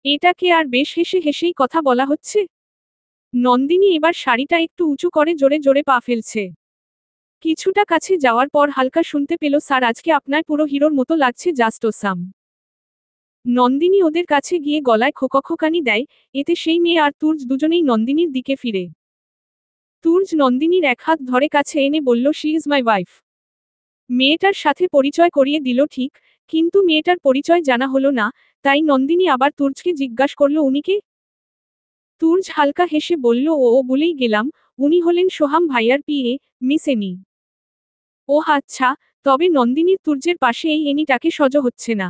এটাকে আর বেশ হেসে হেসেই কথা বলা হচ্ছে। নন্দিনী এবার শাড়িটা একটু উঁচু করে জোরে জোরে পা ফেলছে। কিছুটা কাছে যাওয়ার পর হালকা শুনতে পেল, স্যার আজকে আপনার পুরো হিরোর মতো লাগছে, জাস্ট ওসাম। নন্দিনী ওদের কাছে গিয়ে গলায় খোকাখোকানি দেয়। এতে সেই মেয়ে আর তুর্য দুজনেই নন্দিনীর দিকে ফিরে। তুর্য নন্দিনীর এক হাত ধরে কাছে এনে বলল, শি ইজ মাই ওয়াইফ। মেয়েটার সাথে পরিচয় করিয়ে দিল ঠিক, কিন্তু মেয়েটার পরিচয় জানা হলো না। তাই নন্দিনী আবার তুর্যকে জিজ্ঞাসা করল, উনি কে? তুর্য হালকা হেসে বলল, ও বলেই গেলাম, উনি হলেন সোহাম ভাইয়ার পিএ, মিস এনি। ওহ আচ্ছা, তবে নন্দিনীর তুর্যের পাশে এই এনিটাকে সহ্য হচ্ছে না।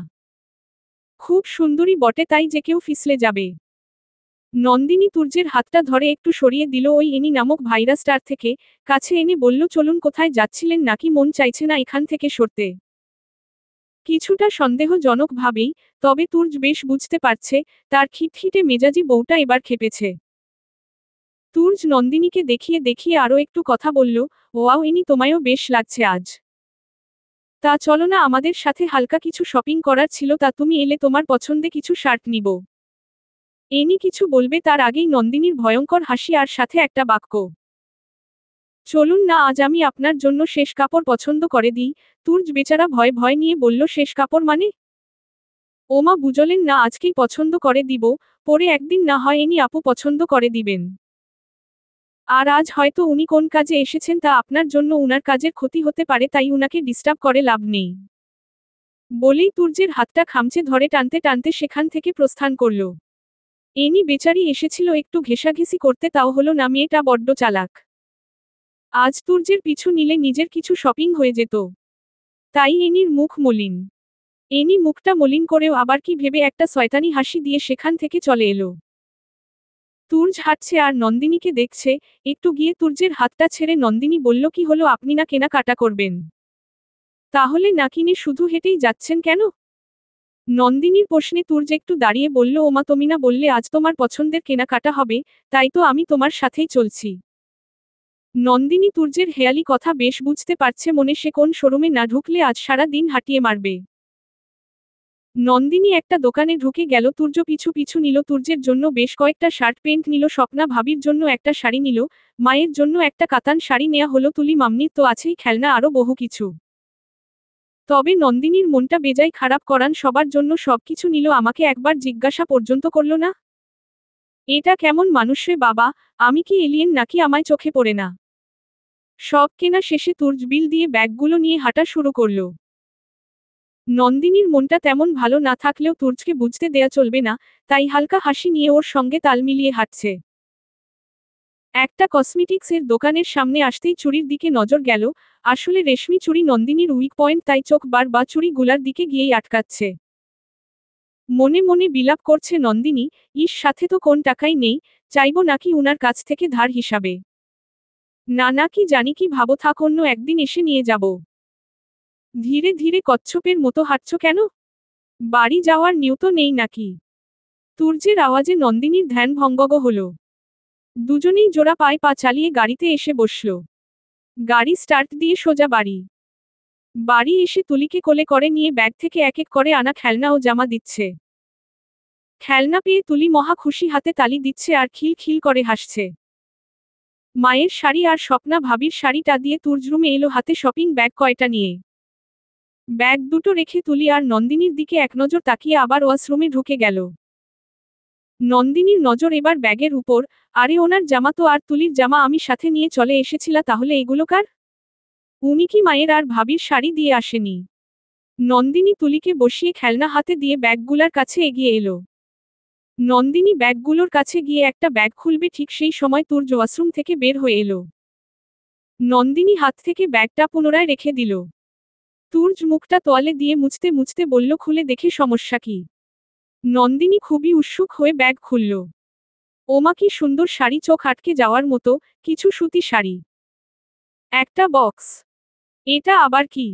খুব সুন্দরী বটে, তাই যে কেউ ফিসলে যাবে। নন্দিনী তুর্যের হাতটা ধরে একটু সরিয়ে দিল ওই এনি নামক ভাইরাসটার থেকে, কাছে এনে বলল, চলুন, কোথায় যাচ্ছিলেন, নাকি মন চাইছে না এখান থেকে সরতে? কিছুটা সন্দেহজনক ভাবেই, তবে তুর্য বেশ বুঝতে পারছে, তার খিটখিটে মেজাজি বউটা এবার খেপেছে। তুর্য নন্দিনীকে দেখিয়ে দেখিয়ে আরও একটু কথা বলল, ওয়াও এনি, তোমায়ও বেশ লাগছে আজ। তা চলো না, আমাদের সাথে হালকা কিছু শপিং করার ছিল, তা তুমি এলে তোমার পছন্দে কিছু শার্ট নিব। এনি কিছু বলবে তার আগেই নন্দিনীর ভয়ঙ্কর হাসি আর সাথে একটা বাক্য, চলুন না, আজ আমি আপনার জন্য শেষ কাপড় পছন্দ করে দিই। তুর্য বেচারা ভয় ভয় নিয়ে বলল, শেষ কাপড় মানে? ওমা বুঝলেন না, আজকেই পছন্দ করে দিব, পরে একদিন না হয় এনি আপু পছন্দ করে দিবেন। আর আজ হয়তো উনি কোন কাজে এসেছেন, তা আপনার জন্য উনার কাজের ক্ষতি হতে পারে, তাই উনাকে ডিস্টার্ব করে লাভ নেই। বলেই তুর্যের হাতটা খামচে ধরে টানতে টানতে সেখান থেকে প্রস্থান করল। এনি বেচারি এসেছিল একটু ঘেঁষাঘেঁষি করতে, তাও হলো না, মেয়েটা বড্ড চালাক। আজ তুর্যের পিছু নিলে নিজের কিছু শপিং হয়ে যেত। তাই এনির মুখ মলিন। এনি মুখটা মলিন করেও আবার কি ভেবে একটা শয়তানি হাসি দিয়ে সেখান থেকে চলে এলো। তুর্য হাঁটছে আর নন্দিনীকে দেখছে। একটু গিয়ে তুর্যের হাতটা ছেড়ে নন্দিনী বলল, কি হলো, আপনি না কেনাকাটা করবেন? তাহলে না কিনে শুধু হেঁটেই যাচ্ছেন কেন? নন্দিনীর প্রশ্নে তুর্য একটু দাঁড়িয়ে বলল, ওমা তুমি না বললে আজ তোমার পছন্দের কেনাকাটা হবে, তাই তো আমি তোমার সাথেই চলছি। নন্দিনী তুর্যের হেয়ালি কথা বেশ বুঝতে পারছে, মনে সে কোন শোরুমে না ঢুকলে আজ সারা দিন হাঁটিয়ে মারবে। নন্দিনী একটা দোকানে ঢুকে গেল, তুর্য পিছু পিছু নিল। তুর্যের জন্য বেশ কয়েকটা শার্ট প্যান্ট নিল, স্বপ্না ভাবির জন্য একটা শাড়ি নিল, মায়ের জন্য একটা কাতান শাড়ি নেওয়া হলো, তুলি মাম্নির তো আছেই খেলনা, আরো বহু কিছু। তবে নন্দিনীর মনটা বেজায় খারাপ, করান সবার জন্য সবকিছু নিল, আমাকে একবার জিজ্ঞাসা পর্যন্ত করল না। এটা কেমন মানুষ রে বাবা, আমি কি এলিয়েন নাকি আমায় চোখে পড়ে না। সব কেনা শেষে তুর্য বিল দিয়ে ব্যাগগুলো নিয়ে হাঁটা শুরু করল। নন্দিনীর মনটা তেমন ভালো না থাকলেও তুর্যকে বুঝতে দেয়া চলবে না, তাই হালকা হাসি নিয়ে ওর সঙ্গে তাল মিলিয়ে হাঁটছে। একটা কসমেটিক্সের দোকানের সামনে আসতেই চুড়ির দিকে নজর গেল। আসলে রেশমি চুড়ি নন্দিনীর উইক পয়েন্ট, তাই চোখ বা চুড়ি গুলার দিকে গিয়েই আটকাচ্ছে। মনে মনে বিলাপ করছে নন্দিনী, ইস সাথে তো কোন টাকাই নেই, চাইবো নাকি উনার কাছ থেকে ধার হিসাবে। না কি জানি, কি ভাবো, থাক অন্য একদিন এসে নিয়ে যাব। ধীরে ধীরে কচ্ছপের মতো হাঁটছ কেন? বাড়ি যাওয়ার নিয়ত নেই নাকি? তুর্যের আওয়াজে নন্দিনীর ধ্যান ভঙ্গ হল। দুজনেই জোড়া পায়ে পা চালিয়ে গাড়িতে এসে বসল। গাড়ি স্টার্ট দিয়ে সোজা বাড়ি এসে তুলিকে কোলে করে নিয়ে ব্যাগ থেকে এক এক করে আনা খেলনা ও জামা দিচ্ছে। খেলনা পেয়ে তুলি মহা খুশি, হাতে তালি দিচ্ছে আর খিল খিল করে হাসছে। মায়ের শাড়ি আর স্বপ্না ভাবির শাড়িটা দিয়ে তুর্য রুমে এলো, হাতে শপিং ব্যাগ কয়টা নিয়ে। ব্যাগ দুটো রেখে তুলি আর নন্দিনীর দিকে এক নজর তাকিয়ে আবার ওয়াশরুমে ঢুকে গেল। নন্দিনীর নজর এবার ব্যাগের উপর। আরে ওনার জামা তো, আর তুলির জামা আমি সাথে নিয়ে চলে এসেছিলা, তাহলে এগুলো কার? উনি কি মায়ের আর ভাবির শাড়ি দিয়ে আসেনি? নন্দিনী তুলিকে বসিয়ে খেলনা হাতে দিয়ে ব্যাগগুলার কাছে এগিয়ে এলো। নন্দিনী ব্যাগগুলোর কাছে গিয়ে একটা ব্যাগ খুলবে, ঠিক সেই সময় তুর্য ওয়াশরুম থেকে বের হয়ে এলো। নন্দিনী হাত থেকে ব্যাগটা পুনরায় রেখে দিল। তুর্য মুখটা তোয়ালে দিয়ে মুছতে মুছতে বলল, খুলে দেখে সমস্যা কি? নন্দিনী খুবই উৎসুক হয়ে ব্যাগ খুলল। ওমা কি সুন্দর শাড়ি, চোখ আটকে যাওয়ার মতো, কিছু সুতি শাড়ি। একটা বক্স। এটা আবার কি?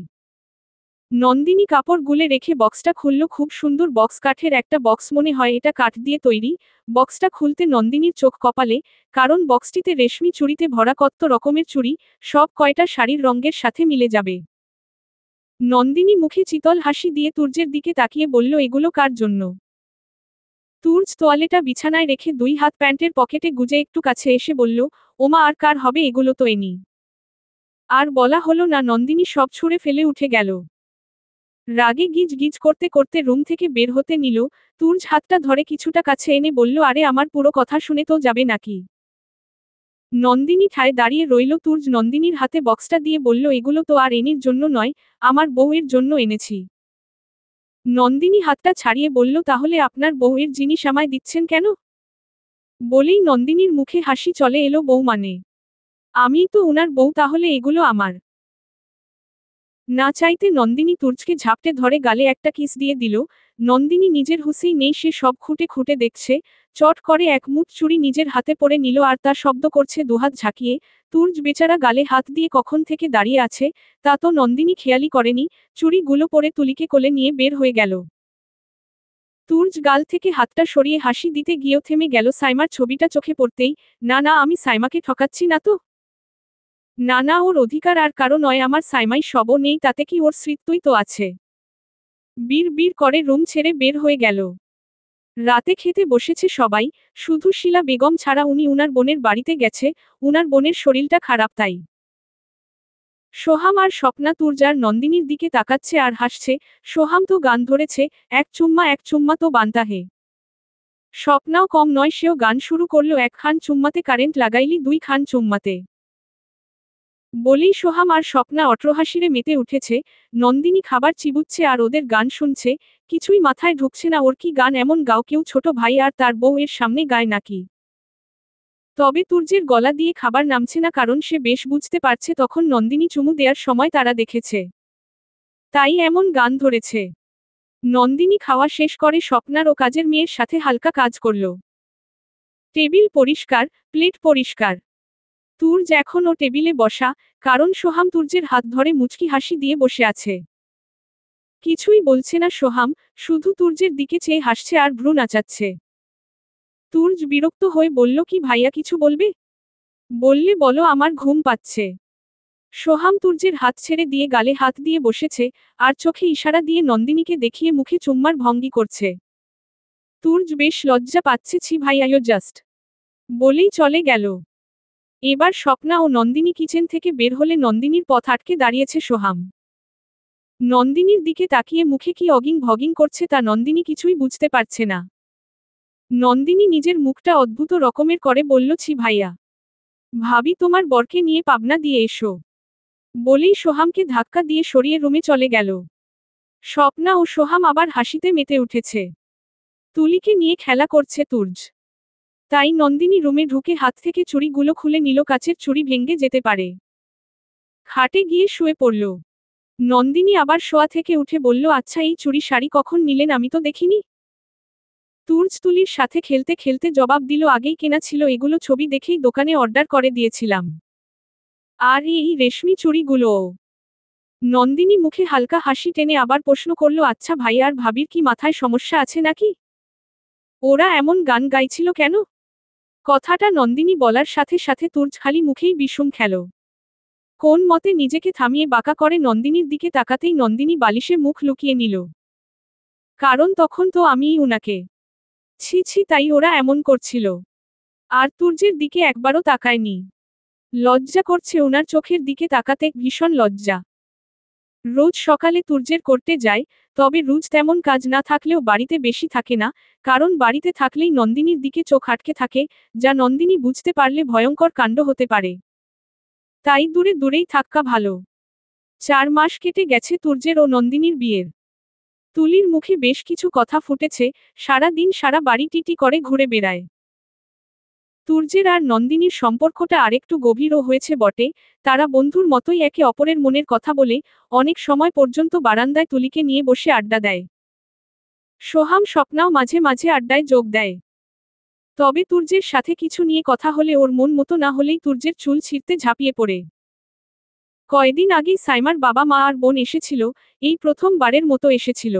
নন্দিনী কাপড় গুলে রেখে বক্সটা খুলল। খুব সুন্দর বক্স, কাঠের একটা বক্স, মনে হয় এটা কাঠ দিয়ে তৈরি। বক্সটা খুলতে নন্দিনীর চোখ কপালে, কারণ বক্সটিতে রেশমি চুড়িতে ভরা কত রকমের চুড়ি, সব কয়টা শাড়ির রঙের সাথে মিলে যাবে। নন্দিনী মুখে চিতল হাসি দিয়ে তুর্যের দিকে তাকিয়ে বলল, এগুলো কার জন্য? তুর্য তোয়ালেটা বিছানায় রেখে দুই হাত প্যান্টের পকেটে গুজে একটু কাছে এসে বলল, ওমা আর কার হবে, এগুলো তো এনি। আর বলা হলো না, নন্দিনী সব ছুঁড়ে ফেলে উঠে গেল। রাগে গিজ গিজ করতে করতে রুম থেকে বের হতে নিল। তুর্য হাতটা ধরে কিছুটা কাছে এনে বলল, আরে আমার পুরো কথা শুনে তো যাবে নাকি? নন্দিনী ঠায় দাঁড়িয়ে রইল। তুর্য নন্দিনীর হাতে বক্সটা দিয়ে বলল, এগুলো তো আর এনির জন্য নয়, আমার বউয়ের জন্য এনেছি। নন্দিনী হাতটা ছাড়িয়ে বলল, তাহলে আপনার বউয়ের জিনিস আমায় দিচ্ছেন কেন? বলেই নন্দিনীর মুখে হাসি চলে এলো, বউ মানে? আমিই তো উনার বউ, তাহলে এগুলো আমার। না চাইতে নন্দিনী তুর্যকে ঝাপটে ধরে গালে একটা কিস দিয়ে দিল। নন্দিনী নিজের হুঁশেই নেই, সে সব খুঁটে খুঁটে দেখছে। চট করে এক মুঠ চুড়ি নিজের হাতে পরে নিল আর তা শব্দ করছে দুহাত ঝাঁকিয়ে। তুর্য বেচারা গালে হাত দিয়ে কখন থেকে দাঁড়িয়ে আছে, তা তো নন্দিনী খেয়ালই করেনি। চুড়িগুলো পরে তুলিকে কোলে নিয়ে বের হয়ে গেল। তুর্য গাল থেকে হাতটা সরিয়ে হাসি দিতে গিয়েও থেমে গেল সাইমার ছবিটা চোখে পড়তেই। না আমি সাইমাকে ঠকাচ্ছি না তো? না ওর অধিকার আর কারো নয়, আমার সাইমাই সবও নেই, তাতে কি ওর স্মৃত্যই তো আছে। বীর করে রুম ছেড়ে বের হয়ে গেল। রাতে খেতে বসেছে সবাই, শুধু শিলা বেগম ছাড়া। উনি উনার বোনের বাড়িতে গেছে, উনার বোনের শরীরটা খারাপ তাই। সোহাম আর স্বপ্না তুর্যার নন্দিনীর দিকে তাকাচ্ছে আর হাসছে। সোহাম তো গান ধরেছে, এক চুম্মা তো বান্তা হে। স্বপ্নাও কম নয়, সেও গান শুরু করলো, এক খান চুম্মাতে কারেন্ট লাগাইলি দুই খান চুম্মাতে। বলেই সোহাম আর স্বপ্না অট্রহাসিরে মেতে উঠেছে। নন্দিনী খাবার চিবুচ্ছে আর ওদের গান শুনছে। কিছুই মাথায় ঢুকছে না, ওর কি গান এমন গাও, কেউ ছোট ভাই আর তার বউ এর সামনে গায় নাকি? তবে তুর্যের গলা দিয়ে খাবার নামছে না, কারণ সে বেশ বুঝতে পারছে তখন নন্দিনী চুমু দেওয়ার সময় তারা দেখেছে, তাই এমন গান ধরেছে। নন্দিনী খাওয়া শেষ করে স্বপ্নার ও কাজের মেয়ের সাথে হালকা কাজ করল। টেবিল পরিষ্কার, প্লেট পরিষ্কার। তুর্য এখনও টেবিলে বসা, কারণ সোহাম তুর্যের হাত ধরে মুচকি হাসি দিয়ে বসে আছে। কিছুই বলছে না সোহাম, শুধু তুর্যের দিকে চেয়ে হাসছে আর ভ্রু নাচাচ্ছে। তুর্য বিরক্ত হয়ে বলল, কি ভাইয়া কিছু বলবে? বললে বলো, আমার ঘুম পাচ্ছে। সোহাম তুর্যের হাত ছেড়ে দিয়ে গালে হাত দিয়ে বসেছে, আর চোখে ইশারা দিয়ে নন্দিনীকে দেখিয়ে মুখে চুম্মার ভঙ্গি করছে। তুর্য বেশ লজ্জা পাচ্ছে, ছি ভাইয়ায়ো জাস্ট বলেই চলে গেল। এবার স্বপ্না ও নন্দিনী কিচেন থেকে বের হলে নন্দিনীর পথ আটকে দাঁড়িয়েছে সোহাম। নন্দিনীর দিকে তাকিয়ে মুখে কি অগিং ভগিং করছে তা নন্দিনী কিছুই বুঝতে পারছে না। নন্দিনী নিজের মুখটা অদ্ভুত রকমের করে বলল, ছি ভাইয়া, ভাবি তোমার বরকে নিয়ে পাবনা দিয়ে এসো বলেই সোহামকে ধাক্কা দিয়ে সরিয়ে রুমে চলে গেল। স্বপ্না ও সোহাম আবার হাসিতে মেতে উঠেছে। তুলিকে নিয়ে খেলা করছে তুর্য। তাই নন্দিনী রুমে ঢুকে হাত থেকে চুড়িগুলো খুলে নিল, কাচের চুড়ি ভেঙে যেতে পারে। খাটে গিয়ে শুয়ে পড়ল। নন্দিনী আবার শোয়া থেকে উঠে বলল, আচ্ছা এই চুড়ি শাড়ি কখন নিলেন, আমি তো দেখিনি। তুর্য তুলির সাথে খেলতে খেলতে জবাব দিল, আগেই কেনা ছিল, এগুলো ছবি দেখেই দোকানে অর্ডার করে দিয়েছিলাম। আর এই রেশমি চুড়িগুলোও। নন্দিনী মুখে হালকা হাসি টেনে আবার প্রশ্ন করল, আচ্ছা ভাই আর ভাবির কি মাথায় সমস্যা আছে নাকি? ওরা এমন গান গাইছিল কেন? কথাটা নন্দিনী বলার সাথে সাথে তুর্য খালি মুখেই বিষুম খেল। কোন মতে নিজেকে থামিয়ে বাঁকা করে নন্দিনীর দিকে তাকাতেই নন্দিনী বালিশে মুখ লুকিয়ে নিল। কারণ তখন তো আমিই উনাকে। ছি ছি, তাই ওরা এমন করছিল। আর তুর্যের দিকে একবারও তাকায়নি। লজ্জা করছে ওনার চোখের দিকে তাকাতে, ভীষণ লজ্জা। রোজ সকালে তুর্যের করতে যায়, তবে রোজ তেমন কাজ না থাকলেও বাড়িতে বেশি থাকে না, কারণ বাড়িতে থাকলেই নন্দিনীর দিকে চোখ আটকে থাকে, যা নন্দিনী বুঝতে পারলে ভয়ঙ্কর কাণ্ড হতে পারে। তাই দূরে দূরেই থাকা ভালো। 4 মাস কেটে গেছে তুর্যের ও নন্দিনীর বিয়ের। তুলির মুখে বেশ কিছু কথা ফুটেছে, সারা দিন সারা বাড়ি টিটি করে ঘুরে বেড়ায়। তুর্যের আর নন্দিনীর সম্পর্কটা আরেকটু গভীরও হয়েছে বটে, তারা বন্ধুর মতোই একে অপরের মনের কথা বলে, অনেক সময় পর্যন্ত বারান্দায় তুলিকে নিয়ে বসে আড্ডা দেয়। সোহাম স্বপ্নাও মাঝে মাঝে আড্ডায় যোগ দেয়। তবে তুর্যের সাথে কিছু নিয়ে কথা হলে ওর মন মতো না হলেই তুর্যের চুল ছিঁড়তে ঝাঁপিয়ে পড়ে। কয়দিন আগেই সাইমার বাবা মা আর বোন এসেছিল, এই প্রথমবারের মতো এসেছিল।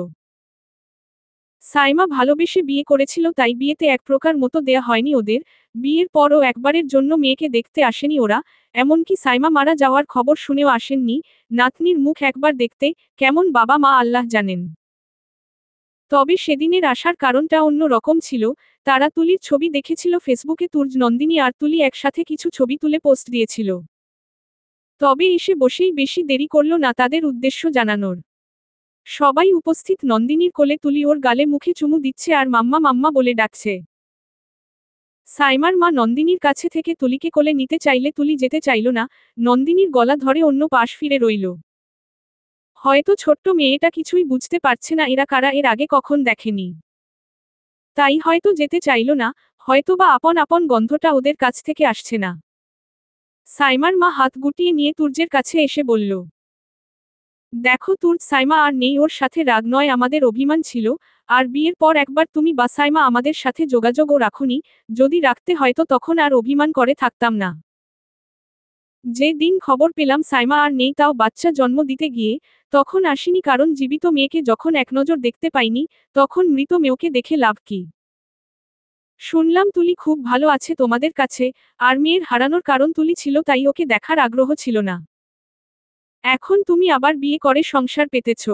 সাইমা ভালোবেসে বিয়ে করেছিল, তাই বিয়েতে এক প্রকার মতো দেয়া হয়নি ওদের। বিয়ের পরও একবারের জন্য মেয়েকে দেখতে আসেনি ওরা, এমনকি সাইমা মারা যাওয়ার খবর শুনেও আসেননি। নাতনির মুখ একবার দেখতে, কেমন বাবা মা আল্লাহ জানেন। তবে সেদিনের আসার কারণটা অন্য রকম ছিল, তারা তুলির ছবি দেখেছিল ফেসবুকে, তুর্য নন্দিনী আর তুলি একসাথে কিছু ছবি তুলে পোস্ট দিয়েছিল। তবে এসে বসেই বেশি দেরি করল না তাদের উদ্দেশ্য জানানোর। সবাই উপস্থিত নন্দিনীর কোলে তুলি ওর গালে মুখে চুমু দিচ্ছে আর মাম্মা মাম্মা বলে ডাকছে। সাইমার মা নন্দিনীর কাছে থেকে তুলিকে কোলে নিতে চাইলে তুলি যেতে চাইল না, নন্দিনীর গলা ধরে অন্য পাশ ফিরে রইল। হয়তো ছোট্ট মেয়েটা কিছুই বুঝতে পারছে না এরা কারা, এর আগে কখন দেখেনি। তাই হয়তো যেতে চাইল না, হয়তোবা আপন আপন গন্ধটা ওদের কাছ থেকে আসছে না। সাইমার মা হাত গুটিয়ে নিয়ে তুর্যের কাছে এসে বলল, দেখো তুর্য, সাইমা আর নেই, ওর সাথে রাগ নয়, আমাদের অভিমান ছিল। আর বিয়ের পর একবার তুমি বা সাইমা আমাদের সাথে যোগাযোগও রাখোনি, যদি রাখতে হয়তো তখন আর অভিমান করে থাকতাম না। যে দিন খবর পেলাম সাইমা আর নেই, তাও বাচ্চা জন্ম দিতে গিয়ে, তখন আসিনি, কারণ জীবিত মেয়েকে যখন এক নজর দেখতে পাইনি, তখন মৃত মেয়েকে দেখে লাভ কি। শুনলাম তুলি খুব ভালো আছে তোমাদের কাছে, আর মেয়ের হারানোর কারণ তুলি ছিল, তাই ওকে দেখার আগ্রহ ছিল না। এখন তুমি আবার বিয়ে করে সংসার পেতেছ।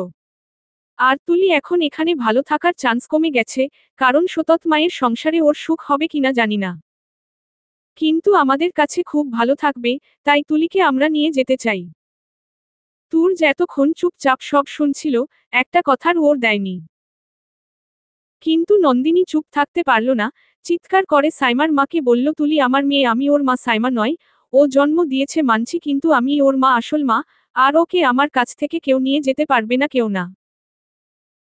আর তুলি এখন এখানে ভালো থাকার চান্স কমে গেছে, কারণ সতত মায়ের সংসারে ওর সুখ হবে কিনা জানি না। কিন্তু আমাদের কাছে খুব ভালো থাকবে, তাই তুলিকে আমরা নিয়ে যেতে চাই। তুর্য এতক্ষণ চুপচাপ সব শুনছিল, একটা কথার ওর দেয়নি। কিন্তু নন্দিনী চুপ থাকতে পারল না, চিৎকার করে সাইমার মাকে বলল, তুলি আমার মেয়ে, আমি ওর মা, সাইমা নয়। ও জন্ম দিয়েছে মানছি, কিন্তু আমি ওর মা, আসল মা। আর ওকে আমার কাছ থেকে কেউ নিয়ে যেতে পারবে না, কেউ না।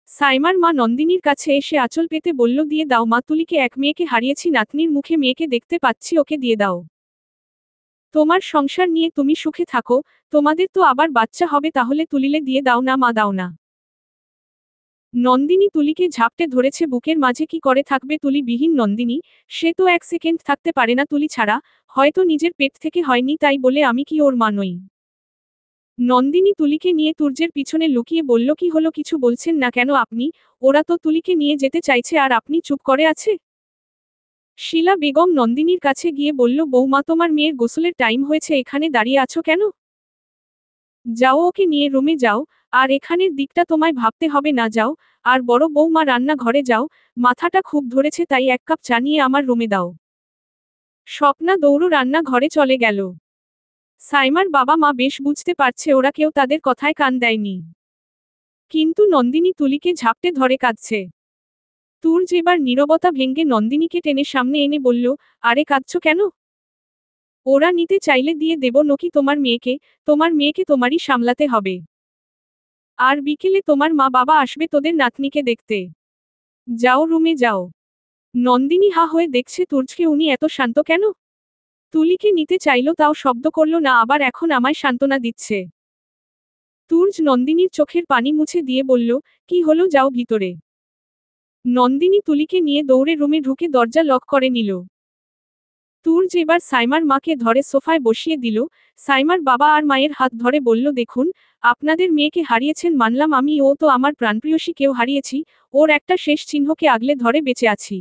সাইমার মা নন্দিনীর কাছে এসে আঁচল পেতে বলল, দিয়ে দাও মা, তুলিকে, এক মেয়েকে হারিয়েছি, নাতনির মুখে মেয়েকে দেখতে পাচ্ছি, ওকে দিয়ে দাও। তোমার সংসার নিয়ে তুমি সুখে থাকো, তোমাদের তো আবার বাচ্চা হবে, তাহলে তুলিলে দিয়ে দাও না মা, দাও না। নন্দিনী তুলিকে ঝাপটে ধরেছে বুকের মাঝে, কি করে থাকবে তুলি বিহীন নন্দিনী, সে তো এক সেকেন্ড থাকতে পারে না তুলি ছাড়া, হয়তো নিজের পেট থেকে হয়নি, তাই বলে আমি কি ওর মা নই? নন্দিনী তুলিকে নিয়ে তুর্যের পিছনে লুকিয়ে বলল, কি হলো, কিছু বলছেন না কেন আপনি? ওরা তো তুলিকে নিয়ে যেতে চাইছে আর আপনি চুপ করে আছে। শিলা বেগম নন্দিনীর কাছে গিয়ে বলল, বৌমা তোমার মেয়ের গোসলের টাইম হয়েছে, এখানে দাঁড়িয়ে আছো কেন? যাও ওকে নিয়ে রুমে যাও, আর এখানের দিকটা তোমায় ভাবতে হবে না, যাও। আর বড় বৌমা রান্না ঘরে যাও, মাথাটা খুব ধরেছে তাই 1 কাপ চা নিয়ে আমার রুমে দাও। স্বপ্না দৌড় রান্না ঘরে চলে গেল। সাইমার বাবা মা বেশ বুঝতে পারছে ওরা কেউ তাদের কথায় কান দেয়নি। কিন্তু নন্দিনী তুলিকে ঝাপটে ধরে কাঁদছে। তুর্য এবার নীরবতা ভেঙে নন্দিনীকে টেনে সামনে এনে বলল, আরে কাঁদছো কেন? ওরা নিতে চাইলে দিয়ে দেব নাকি তোমার মেয়েকে? তোমার মেয়েকে তোমারই সামলাতে হবে। আর বিকেলে তোমার মা বাবা আসবে তোদের নাতনিকে দেখতে। যাও রুমে যাও। নন্দিনী হা হয়ে দেখছে তুর্যকে উনি এত শান্ত কেন? তুলিকে নিতে চাইল তাও শব্দ করল না, আবার এখন আমায় সান্ত্বনা দিচ্ছে। তুর্য নন্দিনীর চোখের পানি মুছে দিয়ে বলল, কি হলো, যাও ভিতরে। নন্দিনী তুলিকে নিয়ে দৌড়ে রুমে ঢুকে দরজা লক করে নিল। তুর্য এবার সাইমার মাকে ধরে সোফায় বসিয়ে দিল। সাইমার বাবা আর মায়ের হাত ধরে বলল, দেখুন, আপনাদের মেয়েকে হারিয়েছেন মানলাম আমি, ও তো আমার প্রাণপ্রিয়সীকেও হারিয়েছি, ওর একটা শেষ চিহ্নকে আগলে ধরে বেঁচে আছি।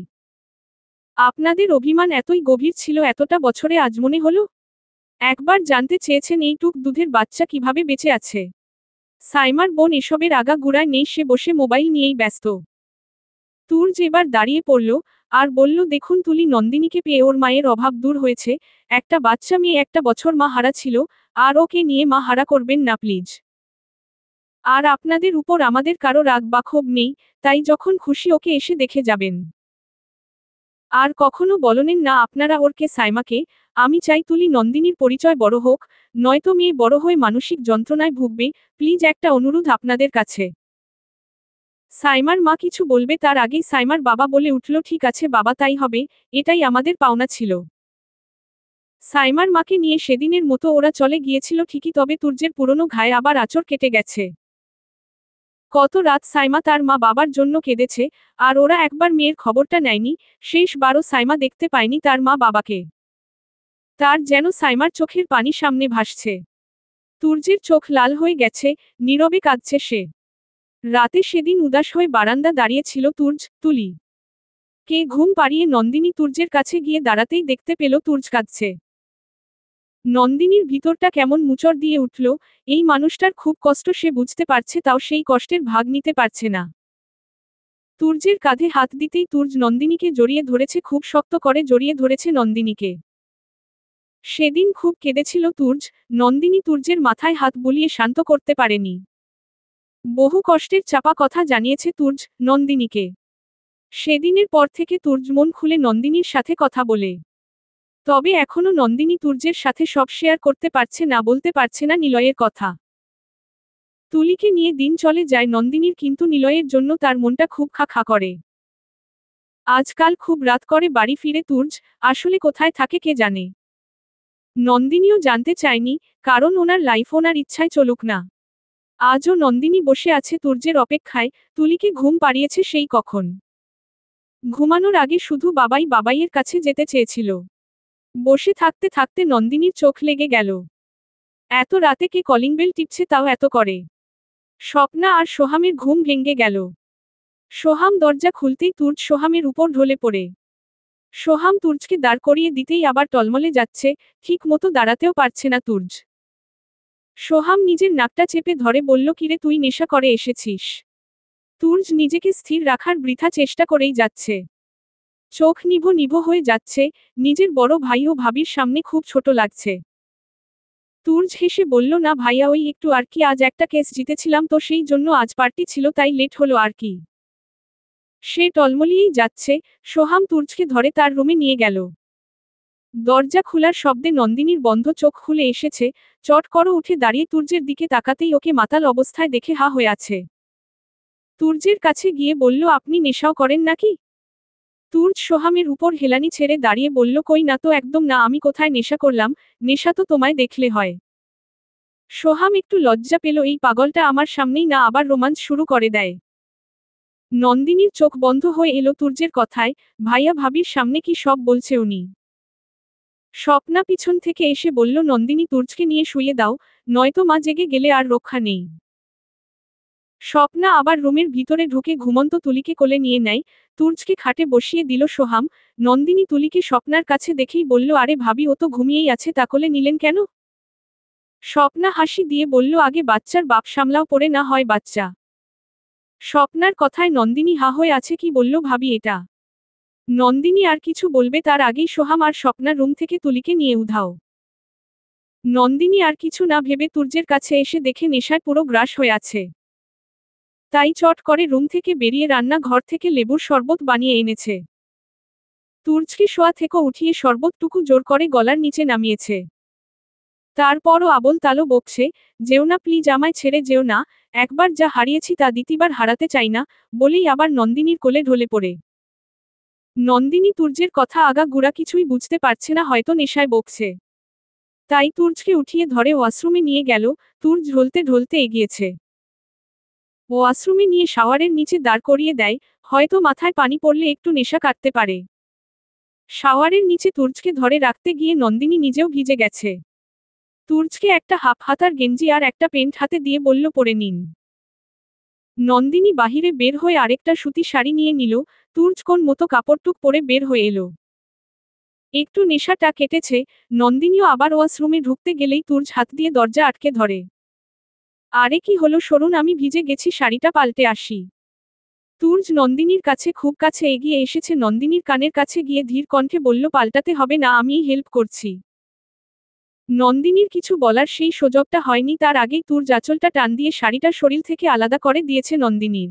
আপনাদের অভিমান এতই গভীর ছিল এতটা বছরে আজ মনে হলো? একবার জানতে চেয়েছেন এইটুক দুধের বাচ্চা কিভাবে বেঁচে আছে? সাইমার বোন এসবের আগা গুড়ায় নেই, সে বসে মোবাইল নিয়েই ব্যস্ত। তুর্য এবার দাঁড়িয়ে পড়ল, আর বলল, দেখুন তুলি নন্দিনীকে পেয়ে ওর মায়ের অভাব দূর হয়েছে, একটা বাচ্চা মেয়ে 1 বছর মা হারা ছিল, আর ওকে নিয়ে মা হারা করবেন না প্লিজ। আর আপনাদের উপর আমাদের কারো রাগ বা ক্ষোভ নেই, তাই যখন খুশি ওকে এসে দেখে যাবেন। আর কখনো বলনেন না আপনারা ওরকে সাইমাকে। আমি চাই তুলি নন্দিনীর পরিচয় বড় হোক, নয়তো মেয়ে বড় হয়ে মানসিক যন্ত্রণায় ভুগবে। প্লিজ একটা অনুরোধ আপনাদের কাছে। সাইমার মা কিছু বলবে তার আগেই সাইমার বাবা বলে উঠল, ঠিক আছে বাবা, তাই হবে, এটাই আমাদের পাওনা ছিল। সাইমার মাকে নিয়ে সেদিনের মতো ওরা চলে গিয়েছিল ঠিকই, তবে তুর্যের পুরনো ঘায়ে আবার আঁচড় কেটে গেছে। কত রাত সাইমা তার মা বাবার জন্য কেঁদেছে, আর ওরা একবার মেয়ের খবরটা নেয়নি, শেষবারও সাইমা দেখতে পায়নি তার মা বাবাকে। তার যেন সাইমার চোখের পানি সামনে ভাসছে। তুর্যের চোখ লাল হয়ে গেছে, নীরবে কাঁদছে সে। রাতে সেদিন উদাস হয়ে বারান্দা দাঁড়িয়েছিল তুর্য, তুলি কে ঘুম পাড়িয়ে নন্দিনী তুর্যের কাছে গিয়ে দাঁড়াতেই দেখতে পেল তুর্য কাঁদছে। নন্দিনীর ভিতরটা কেমন মুচড় দিয়ে উঠল, এই মানুষটার খুব কষ্ট সে বুঝতে পারছে, তাও সেই কষ্টের ভাগ নিতে পারছে না। তুর্যের কাঁধে হাত দিতেই তুর্য নন্দিনীকে জড়িয়ে ধরেছে, খুব শক্ত করে জড়িয়ে ধরেছে নন্দিনীকে। সেদিন খুব কেঁদেছিল তুর্য, নন্দিনী তুর্যের মাথায় হাত বুলিয়ে শান্ত করতে পারেনি। বহু কষ্টের চাপা কথা জানিয়েছে তুর্য নন্দিনীকে। সেদিনের পর থেকে তুর্য মন খুলে নন্দিনীর সাথে কথা বলে। তবে এখনো নন্দিনী তুর্যের সাথে সব শেয়ার করতে পারছে না, বলতে পারছে না নিলয়ের কথা। তুলিকে নিয়ে দিন চলে যায় নন্দিনীর, কিন্তু নিলয়ের জন্য তার মনটা খুব খা খা করে। আজকাল খুব রাত করে বাড়ি ফিরে তুর্য, আসলে কোথায় থাকে কে জানে। নন্দিনীও জানতে চায়নি, কারণ ওনার লাইফ ওনার ইচ্ছায় চলুক না। আজও নন্দিনী বসে আছে তুর্যের অপেক্ষায়, তুলিকে ঘুম পাড়িয়েছে সেই কখন। ঘুমানোর আগে শুধু বাবাই বাবাইয়ের কাছে যেতে চেয়েছিল। বসে থাকতে থাকতে নন্দিনীর চোখ লেগে গেল। এত রাতে কে কলিং বেল টিপছে, তাও এত করে। স্বপ্না আর সোহামের ঘুম ভেঙে গেল। সোহাম দরজা খুলতেই তুর্য সোহামের উপর ঢলে পড়ে। সোহাম তুর্যকে দাঁড় করিয়ে দিতেই আবার টলমলে যাচ্ছে, ঠিক মতো দাঁড়াতেও পারছে না তুর্য। সোহাম নিজের নাকটা চেপে ধরে বলল, কিরে তুই নেশা করে এসেছিস? তুর্য নিজেকে স্থির রাখার বৃথা চেষ্টা করেই যাচ্ছে। চোখ নিভো নিভো হয়ে যাচ্ছে, নিজের বড় ভাই ও ভাবির সামনে খুব ছোট লাগছে। তুর্য হেসে বলল, না ভাইয়া, ওই একটু আর কি, আজ একটা কেস জিতেছিলাম তো সেই জন্য আজ পার্টি ছিল তাই লেট হলো আর কি। সে টলমলিয়েই যাচ্ছে, সোহাম তুর্যকে ধরে তার রুমে নিয়ে গেল। দরজা খোলার শব্দে নন্দিনীর বন্ধ চোখ খুলে এসেছে, চট করে উঠে দাঁড়িয়ে তুর্যের দিকে তাকাতেই ওকে মাতাল অবস্থায় দেখে হা হয়ে আছে। তুর্যের কাছে গিয়ে বলল, আপনি নেশাও করেন নাকি? তুর্য সোহামের উপর হেলানি ছেড়ে দাঁড়িয়ে বলল, কই না তো, একদম না, আমি কোথায় নেশা করলাম, নেশা তো তোমায় দেখলে হয়। সোহাম একটু লজ্জা পেল, এই পাগলটা আমার সামনেই না আবার রোমান্স শুরু করে দেয়। নন্দিনীর চোখ বন্ধ হয়ে এলো তুর্যের কথায়, ভাইয়া ভাবির সামনে কি সব বলছে উনি। স্বপ্না পিছন থেকে এসে বলল, নন্দিনী তুর্যকে নিয়ে শুইয়ে দাও, নয়তো মা জেগে গেলে আর রক্ষা নেই। স্বপ্না আবার রুমের ভিতরে ঢুকে ঘুমন্ত তুলিকে কোলে নিয়ে নেয়, তুর্যকে খাটে বসিয়ে দিল সোহাম। নন্দিনী তুলিকে স্বপ্নার কাছে দেখেই বলল, আরে ভাবি, ও তো ঘুমিয়েই আছে, তা কোলে নিলেন কেন? স্বপ্না হাসি দিয়ে বলল, আগে বাচ্চার বাপ সামলাও, পরে না হয় বাচ্চা। স্বপ্নার কথায় নন্দিনী হা হয়ে আছে। কি বলল ভাবি এটা? নন্দিনী আর কিছু বলবে তার আগেই সোহাম আর স্বপ্না রুম থেকে তুলিকে নিয়ে উধাও। নন্দিনী আর কিছু না ভেবে তুর্যের কাছে এসে দেখে নেশায় পুরো গ্রাস হয়ে আছে। তাই চট করে রুম থেকে বেরিয়ে রান্না ঘর থেকে লেবুর শরবত বানিয়ে এনেছে। তুর্যকে শোয়া থেকে উঠিয়ে শরবতটুকু জোর করে গলার নিচে নামিয়েছে। তারপরও আবল তালো বকছে, যেও না প্লিজ, আমায় ছেড়ে যেও না, একবার যা হারিয়েছি তা দ্বিতীয়বার হারাতে চাই না, বলেই আবার নন্দিনীর কোলে ঢলে পড়ে। নন্দিনী তুর্যের কথা আগা গুড়া কিছুই বুঝতে পারছে না, হয়তো নেশায় বকছে। তাই তুর্যকে উঠিয়ে ধরে ওয়াশরুমে নিয়ে গেল। তুর্য ঢলতে ঢলতে এগিয়েছে। ওয়াশরুমে নিয়ে শাওয়ারের নিচে দাঁড় করিয়ে দেয়, হয়তো মাথায় পানি পড়লে একটু নেশা কাটতে পারে। শাওয়ারের নিচে তুর্যকে ধরে রাখতে গিয়ে নন্দিনী নিজেও ভিজে গেছে। তুর্যকে একটা হাফ হাতার গেঞ্জি আর একটা পেন্ট হাতে দিয়ে বলল, পরে নিন। নন্দিনী বাহিরে বের হয়ে আরেকটা সুতি শাড়ি নিয়ে নিল। তুর্য কোন মতো কাপড়টুক পরে বের হয়ে এলো। একটু নেশাটা কেটেছে। নন্দিনীও আবার ওয়াশরুমে ঢুকতে গেলেই তুর্য হাত দিয়ে দরজা আটকে ধরে। আরে কি হলো, সরুন, আমি ভিজে গেছি, শাড়িটা পাল্টে আসি। তুর্য নন্দিনীর কাছে খুব কাছে এগিয়ে এসেছে। নন্দিনীর কানের কাছে গিয়ে ধীর কণ্ঠে বলল, পাল্টাতে হবে না, আমিই হেল্প করছি। নন্দিনীর কিছু বলার সেই সুযোগটা হয়নি, তার আগেই তুর্য আঁচলটা টান দিয়ে শাড়িটা শরীর থেকে আলাদা করে দিয়েছে নন্দিনীর।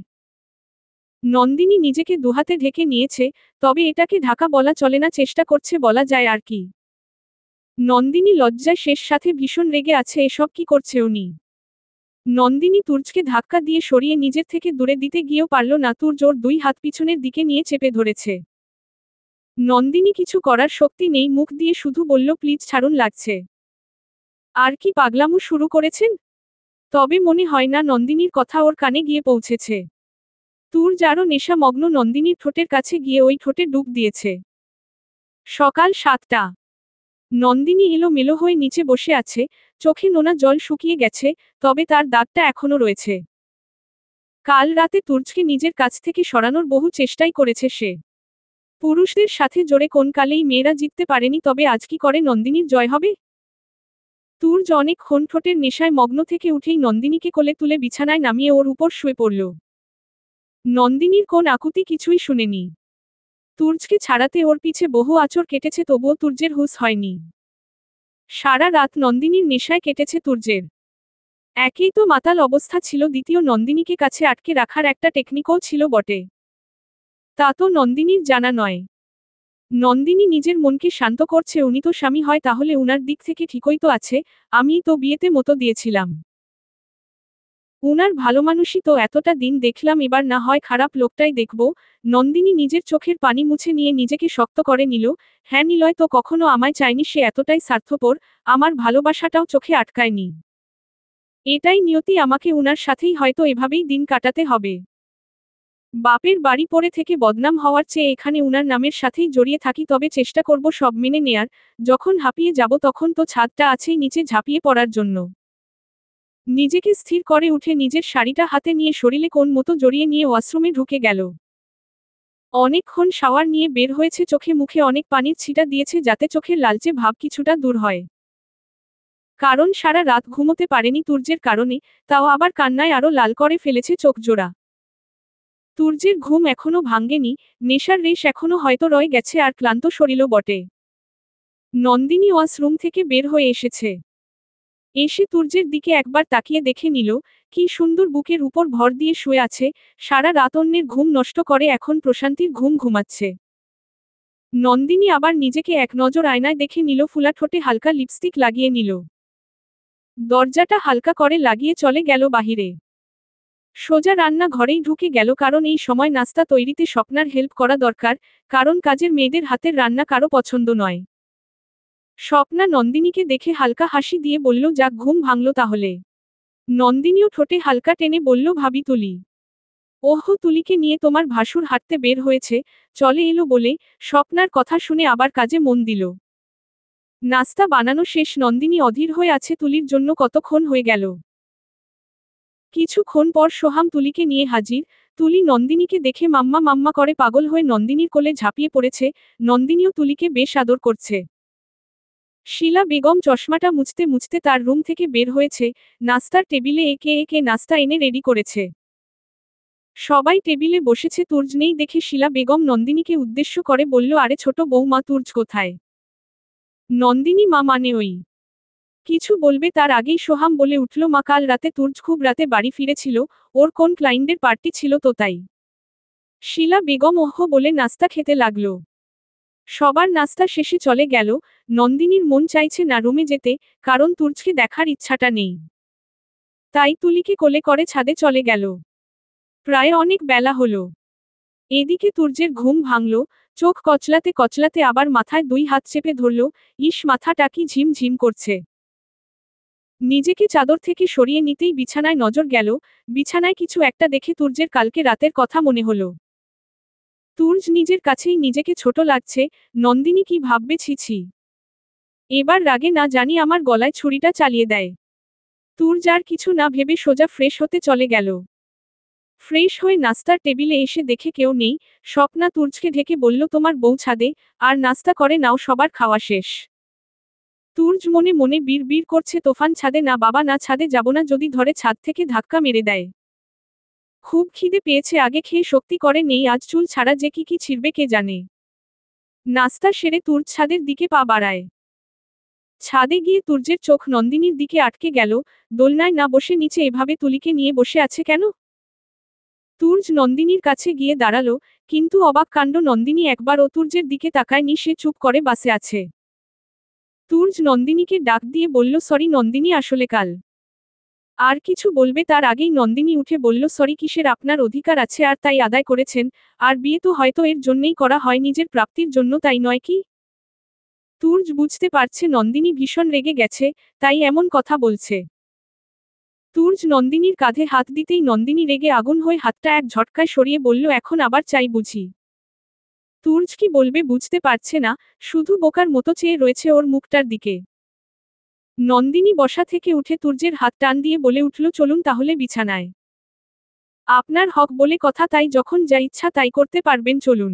নন্দিনী নিজেকে দুহাতে ঢেকে নিয়েছে, তবে এটাকে ঢাকা বলা চলে না, চেষ্টা করছে বলা যায় আর কি। নন্দিনী লজ্জায় শেষ, সাথে ভীষণ রেগে আছে। এসব কি করছে উনি? নন্দিনী তুর্যকে ধাক্কা দিয়ে সরিয়ে নিজের থেকে দূরে দিতে গিয়েও পারল না। তুর্য ওর দুই হাত পিছনের দিকে নিয়ে চেপে ধরেছে। নন্দিনী কিছু করার শক্তি নেই, মুখ দিয়ে শুধু বলল, প্লিজ ছাড়ুন, লাগছে। আর কি পাগলামো শুরু করেছেন? তবে মনে হয় না নন্দিনীর কথা ওর কানে গিয়ে পৌঁছেছে। তুর্য আরও নেশা মগ্ন নন্দিনীর ঠোঁটের কাছে গিয়ে ওই ঠোঁটে ডুব দিয়েছে। সকাল 7টা। নন্দিনী এলোমেলো হয়ে নিচে বসে আছে, চোখে নোনা জল শুকিয়ে গেছে, তবে তার দাগটা এখনো রয়েছে। কাল রাতে তুর্যকে নিজের কাছ থেকে সরানোর বহু চেষ্টাই করেছে সে। পুরুষদের সাথে জোরে কোন কালেই মেয়েরা জিততে পারেনি, তবে আজ কি করে নন্দিনীর জয় হবে? তুর্য অনেকক্ষণ ঠোঁটের নেশায় মগ্ন থেকে উঠেই নন্দিনীকে কোলে তুলে বিছানায় নামিয়ে ওর উপর শুয়ে পড়ল। নন্দিনীর কোন আকুতি কিছুই শুনেনি। তুর্যকে ছাড়াতে ওর পিছে বহু আঁচড় কেটেছে, তবুও তুর্যের হুঁশ হয়নি। সারা রাত নন্দিনীর নেশায় কেটেছে তুর্যের। একেই তো মাতাল অবস্থা ছিল, দ্বিতীয় নন্দিনীকে কাছে আটকে রাখার একটা টেকনিকও ছিল বটে। তা তো নন্দিনীর জানা নয়। নন্দিনী নিজের মনকে শান্ত করছে, উনি তো স্বামী হয়, তাহলে উনার দিক থেকে ঠিকই তো আছে, আমিই তো বিয়েতে মতো দিয়েছিলাম। উনার ভালোমানুষই তো এতটা দিন দেখলাম, এবার না হয় খারাপ লোকটাই দেখব। নন্দিনী নিজের চোখের পানি মুছে নিয়ে নিজেকে শক্ত করে নিল। হ্যাঁ, নিলয় তো কখনো আমায় চায়নি, সে এতটাই স্বার্থপর, আমার ভালোবাসাটাও চোখে আটকায়নি। এটাই নিয়তি, আমাকে উনার সাথেই হয়তো এভাবেই দিন কাটাতে হবে। বাপের বাড়ি পড়ে থেকে বদনাম হওয়ার চেয়ে এখানে উনার নামের সাথেই জড়িয়ে থাকি, তবে চেষ্টা করব সব মেনে নেয়ার। যখন হাঁপিয়ে যাব তখন তো ছাদটা আছেই নিচে ঝাঁপিয়ে পড়ার জন্য। নিজেকে স্থির করে উঠে নিজের শাড়িটা হাতে নিয়ে শরীরে কোন মতো জড়িয়ে নিয়ে ওয়াশরুমে ঢুকে গেল। অনেকক্ষণ শাওয়ার নিয়ে বের হয়েছে, চোখে মুখে অনেক পানির ছিটা দিয়েছে যাতে চোখের লালচে ভাব কিছুটা দূর হয়। কারণ সারা রাত ঘুমোতে পারেনি তুর্যের কারণে, তাও আবার কান্নায় আরও লাল করে ফেলেছে চোখ জোড়া। তুর্যের ঘুম এখনো ভাঙ্গেনি, নেশার রেশ এখনো হয়তো রয়ে গেছে, আর ক্লান্ত শরীরও বটে। নন্দিনী ওয়াশরুম থেকে বের হয়ে এসেছে। এসে তুর্যের দিকে একবার তাকিয়ে দেখে নিল, কি সুন্দর বুকের উপর ভর দিয়ে শুয়ে আছে, সারা রাত অন্যের ঘুম নষ্ট করে এখন প্রশান্তির ঘুম ঘুমাচ্ছে। নন্দিনী আবার নিজেকে এক নজর আয়নায় দেখে নিল, ফুলা ঠোঁটে হালকা লিপস্টিক লাগিয়ে নিল। দরজাটা হালকা করে লাগিয়ে চলে গেল বাহিরে। সোজা রান্না ঘরেই ঢুকে গেল, কারণ এই সময় নাস্তা তৈরিতে স্বপ্নার হেল্প করা দরকার, কারণ কাজের মেয়েদের হাতের রান্না কারো পছন্দ নয়। স্বপ্না নন্দিনীকে দেখে হালকা হাসি দিয়ে বলল, যাক, ঘুম ভাঙল তাহলে। নন্দিনীও ঠোঁটে হালকা টেনে বলল, ভাবি তুলি। ওহো, তুলিকে নিয়ে তোমার ভাসুর হাঁটতে বের হয়েছে, চলে এলো বলে। স্বপ্নার কথা শুনে আবার কাজে মন দিল। নাস্তা বানানো শেষ, নন্দিনী অধীর হয়ে আছে তুলির জন্য কতক্ষণ হয়ে গেল। কিছুক্ষণ পর সোহাম তুলিকে নিয়ে হাজির। তুলি নন্দিনীকে দেখে মাম্মা মাম্মা করে পাগল হয়ে নন্দিনীর কোলে ঝাঁপিয়ে পড়েছে। নন্দিনীও তুলিকে বেশ আদর করছে। শিলা বেগম চশমাটা মুছতে মুছতে তার রুম থেকে বের হয়েছে, নাস্তার টেবিলে একে একে নাস্তা এনে রেডি করেছে। সবাই টেবিলে বসেছে, তুর্য নেই দেখে শিলা বেগম নন্দিনীকে উদ্দেশ্য করে বলল, আরে ছোট বৌমা, তুর্য কোথায়? নন্দিনী মা মানে ওই কিছু বলবে তার আগেই সোহাম বলে উঠল, মা কাল রাতে তুর্য খুব রাতে বাড়ি ফিরেছিল, ওর কোন ক্লায়েন্টের পার্টি ছিল তো তাই। শিলা বেগম ওহ বলে নাস্তা খেতে লাগলো। সবার নাস্তা শেষে চলে গেল, নন্দিনীর মন চাইছে না রুমে যেতে, কারণ তুর্যকে দেখার ইচ্ছাটা নেই। তাই তুলিকে কোলে করে ছাদে চলে গেল। প্রায় অনেক বেলা হলো। এদিকে তুর্যের ঘুম ভাঙল, চোখ কচলাতে কচলাতে আবার মাথায় দুই হাত চেপে ধরল, ইস মাথাটা কি ঝিম ঝিম করছে। নিজেকে চাদর থেকে সরিয়ে নিতেই বিছানায় নজর গেল, বিছানায় কিছু একটা দেখে তুর্যের কালকে রাতের কথা মনে হলো। তুর্য নিজের কাছেই নিজেকে ছোট লাগছে, নন্দিনী কি ভাববে, ছি ছি। এবার রাগে না জানি আমার গলায় ছুরিটা চালিয়ে দেয়। তুর্য আর কিছু না ভেবে সোজা ফ্রেশ হতে চলে গেল। ফ্রেশ হয়ে নাস্তার টেবিলে এসে দেখে কেউ নেই, স্বপ্না তুর্যকে ঢেকে বলল, তোমার বউ ছাদে, আর নাস্তা করে নাও, সবার খাওয়া শেষ। তুর্য মনে মনে বিড় করছে, তোফান ছাদে না বাবা, না ছাদে যাব না, যদি ধরে ছাদ থেকে ধাক্কা মেরে দেয়। খুব খিদে পেয়েছে, আগে খেয়ে শক্তি করে নেই, আজ চুল ছাড়া যে কি কি ছিড়বে কে জানে। নাস্তা সেরে তুর্য ছাদের দিকে পা বাড়ায়। ছাদে গিয়ে তুর্যের চোখ নন্দিনীর দিকে আটকে গেল, দোলনায় না বসে নিচে এভাবে তুলিকে নিয়ে বসে আছে কেন? তুর্য নন্দিনীর কাছে গিয়ে দাঁড়ালো, কিন্তু অবাক কাণ্ড, নন্দিনী একবারও তুর্যের দিকে তাকায়নি, সে চুপ করে বসে আছে। তুর্য নন্দিনীকে ডাক দিয়ে বলল, সরি নন্দিনী, আসলে কাল। আর কিছু বলবে তার আগেই নন্দিনী উঠে বলল, সরি কিসের, আপনার অধিকার আছে আর তাই আদায় করেছেন, আর বিয়ে তো হয়তো এর জন্যই করা হয়, নিজের প্রাপ্তির জন্য, তাই নয় কি? তুর্য বুঝতে পারছে নন্দিনী ভীষণ রেগে গেছে, তাই এমন কথা বলছে। তুর্য নন্দিনীর কাঁধে হাত দিতেই নন্দিনী রেগে আগুন হয়ে হাতটা এক ঝটকায় সরিয়ে বলল, এখন আবার চাই বুঝি? তুর্য কি বলবে বুঝতে পারছে না, শুধু বোকার মতো চেয়ে রয়েছে ওর মুখটার দিকে। নন্দিনী বসা থেকে উঠে তুর্যের হাত টান দিয়ে বলে উঠল, চলুন তাহলে বিছানায়। আপনার হক বলে কথা, তাই যখন যা ইচ্ছা তাই করতে পারবেন, চলুন।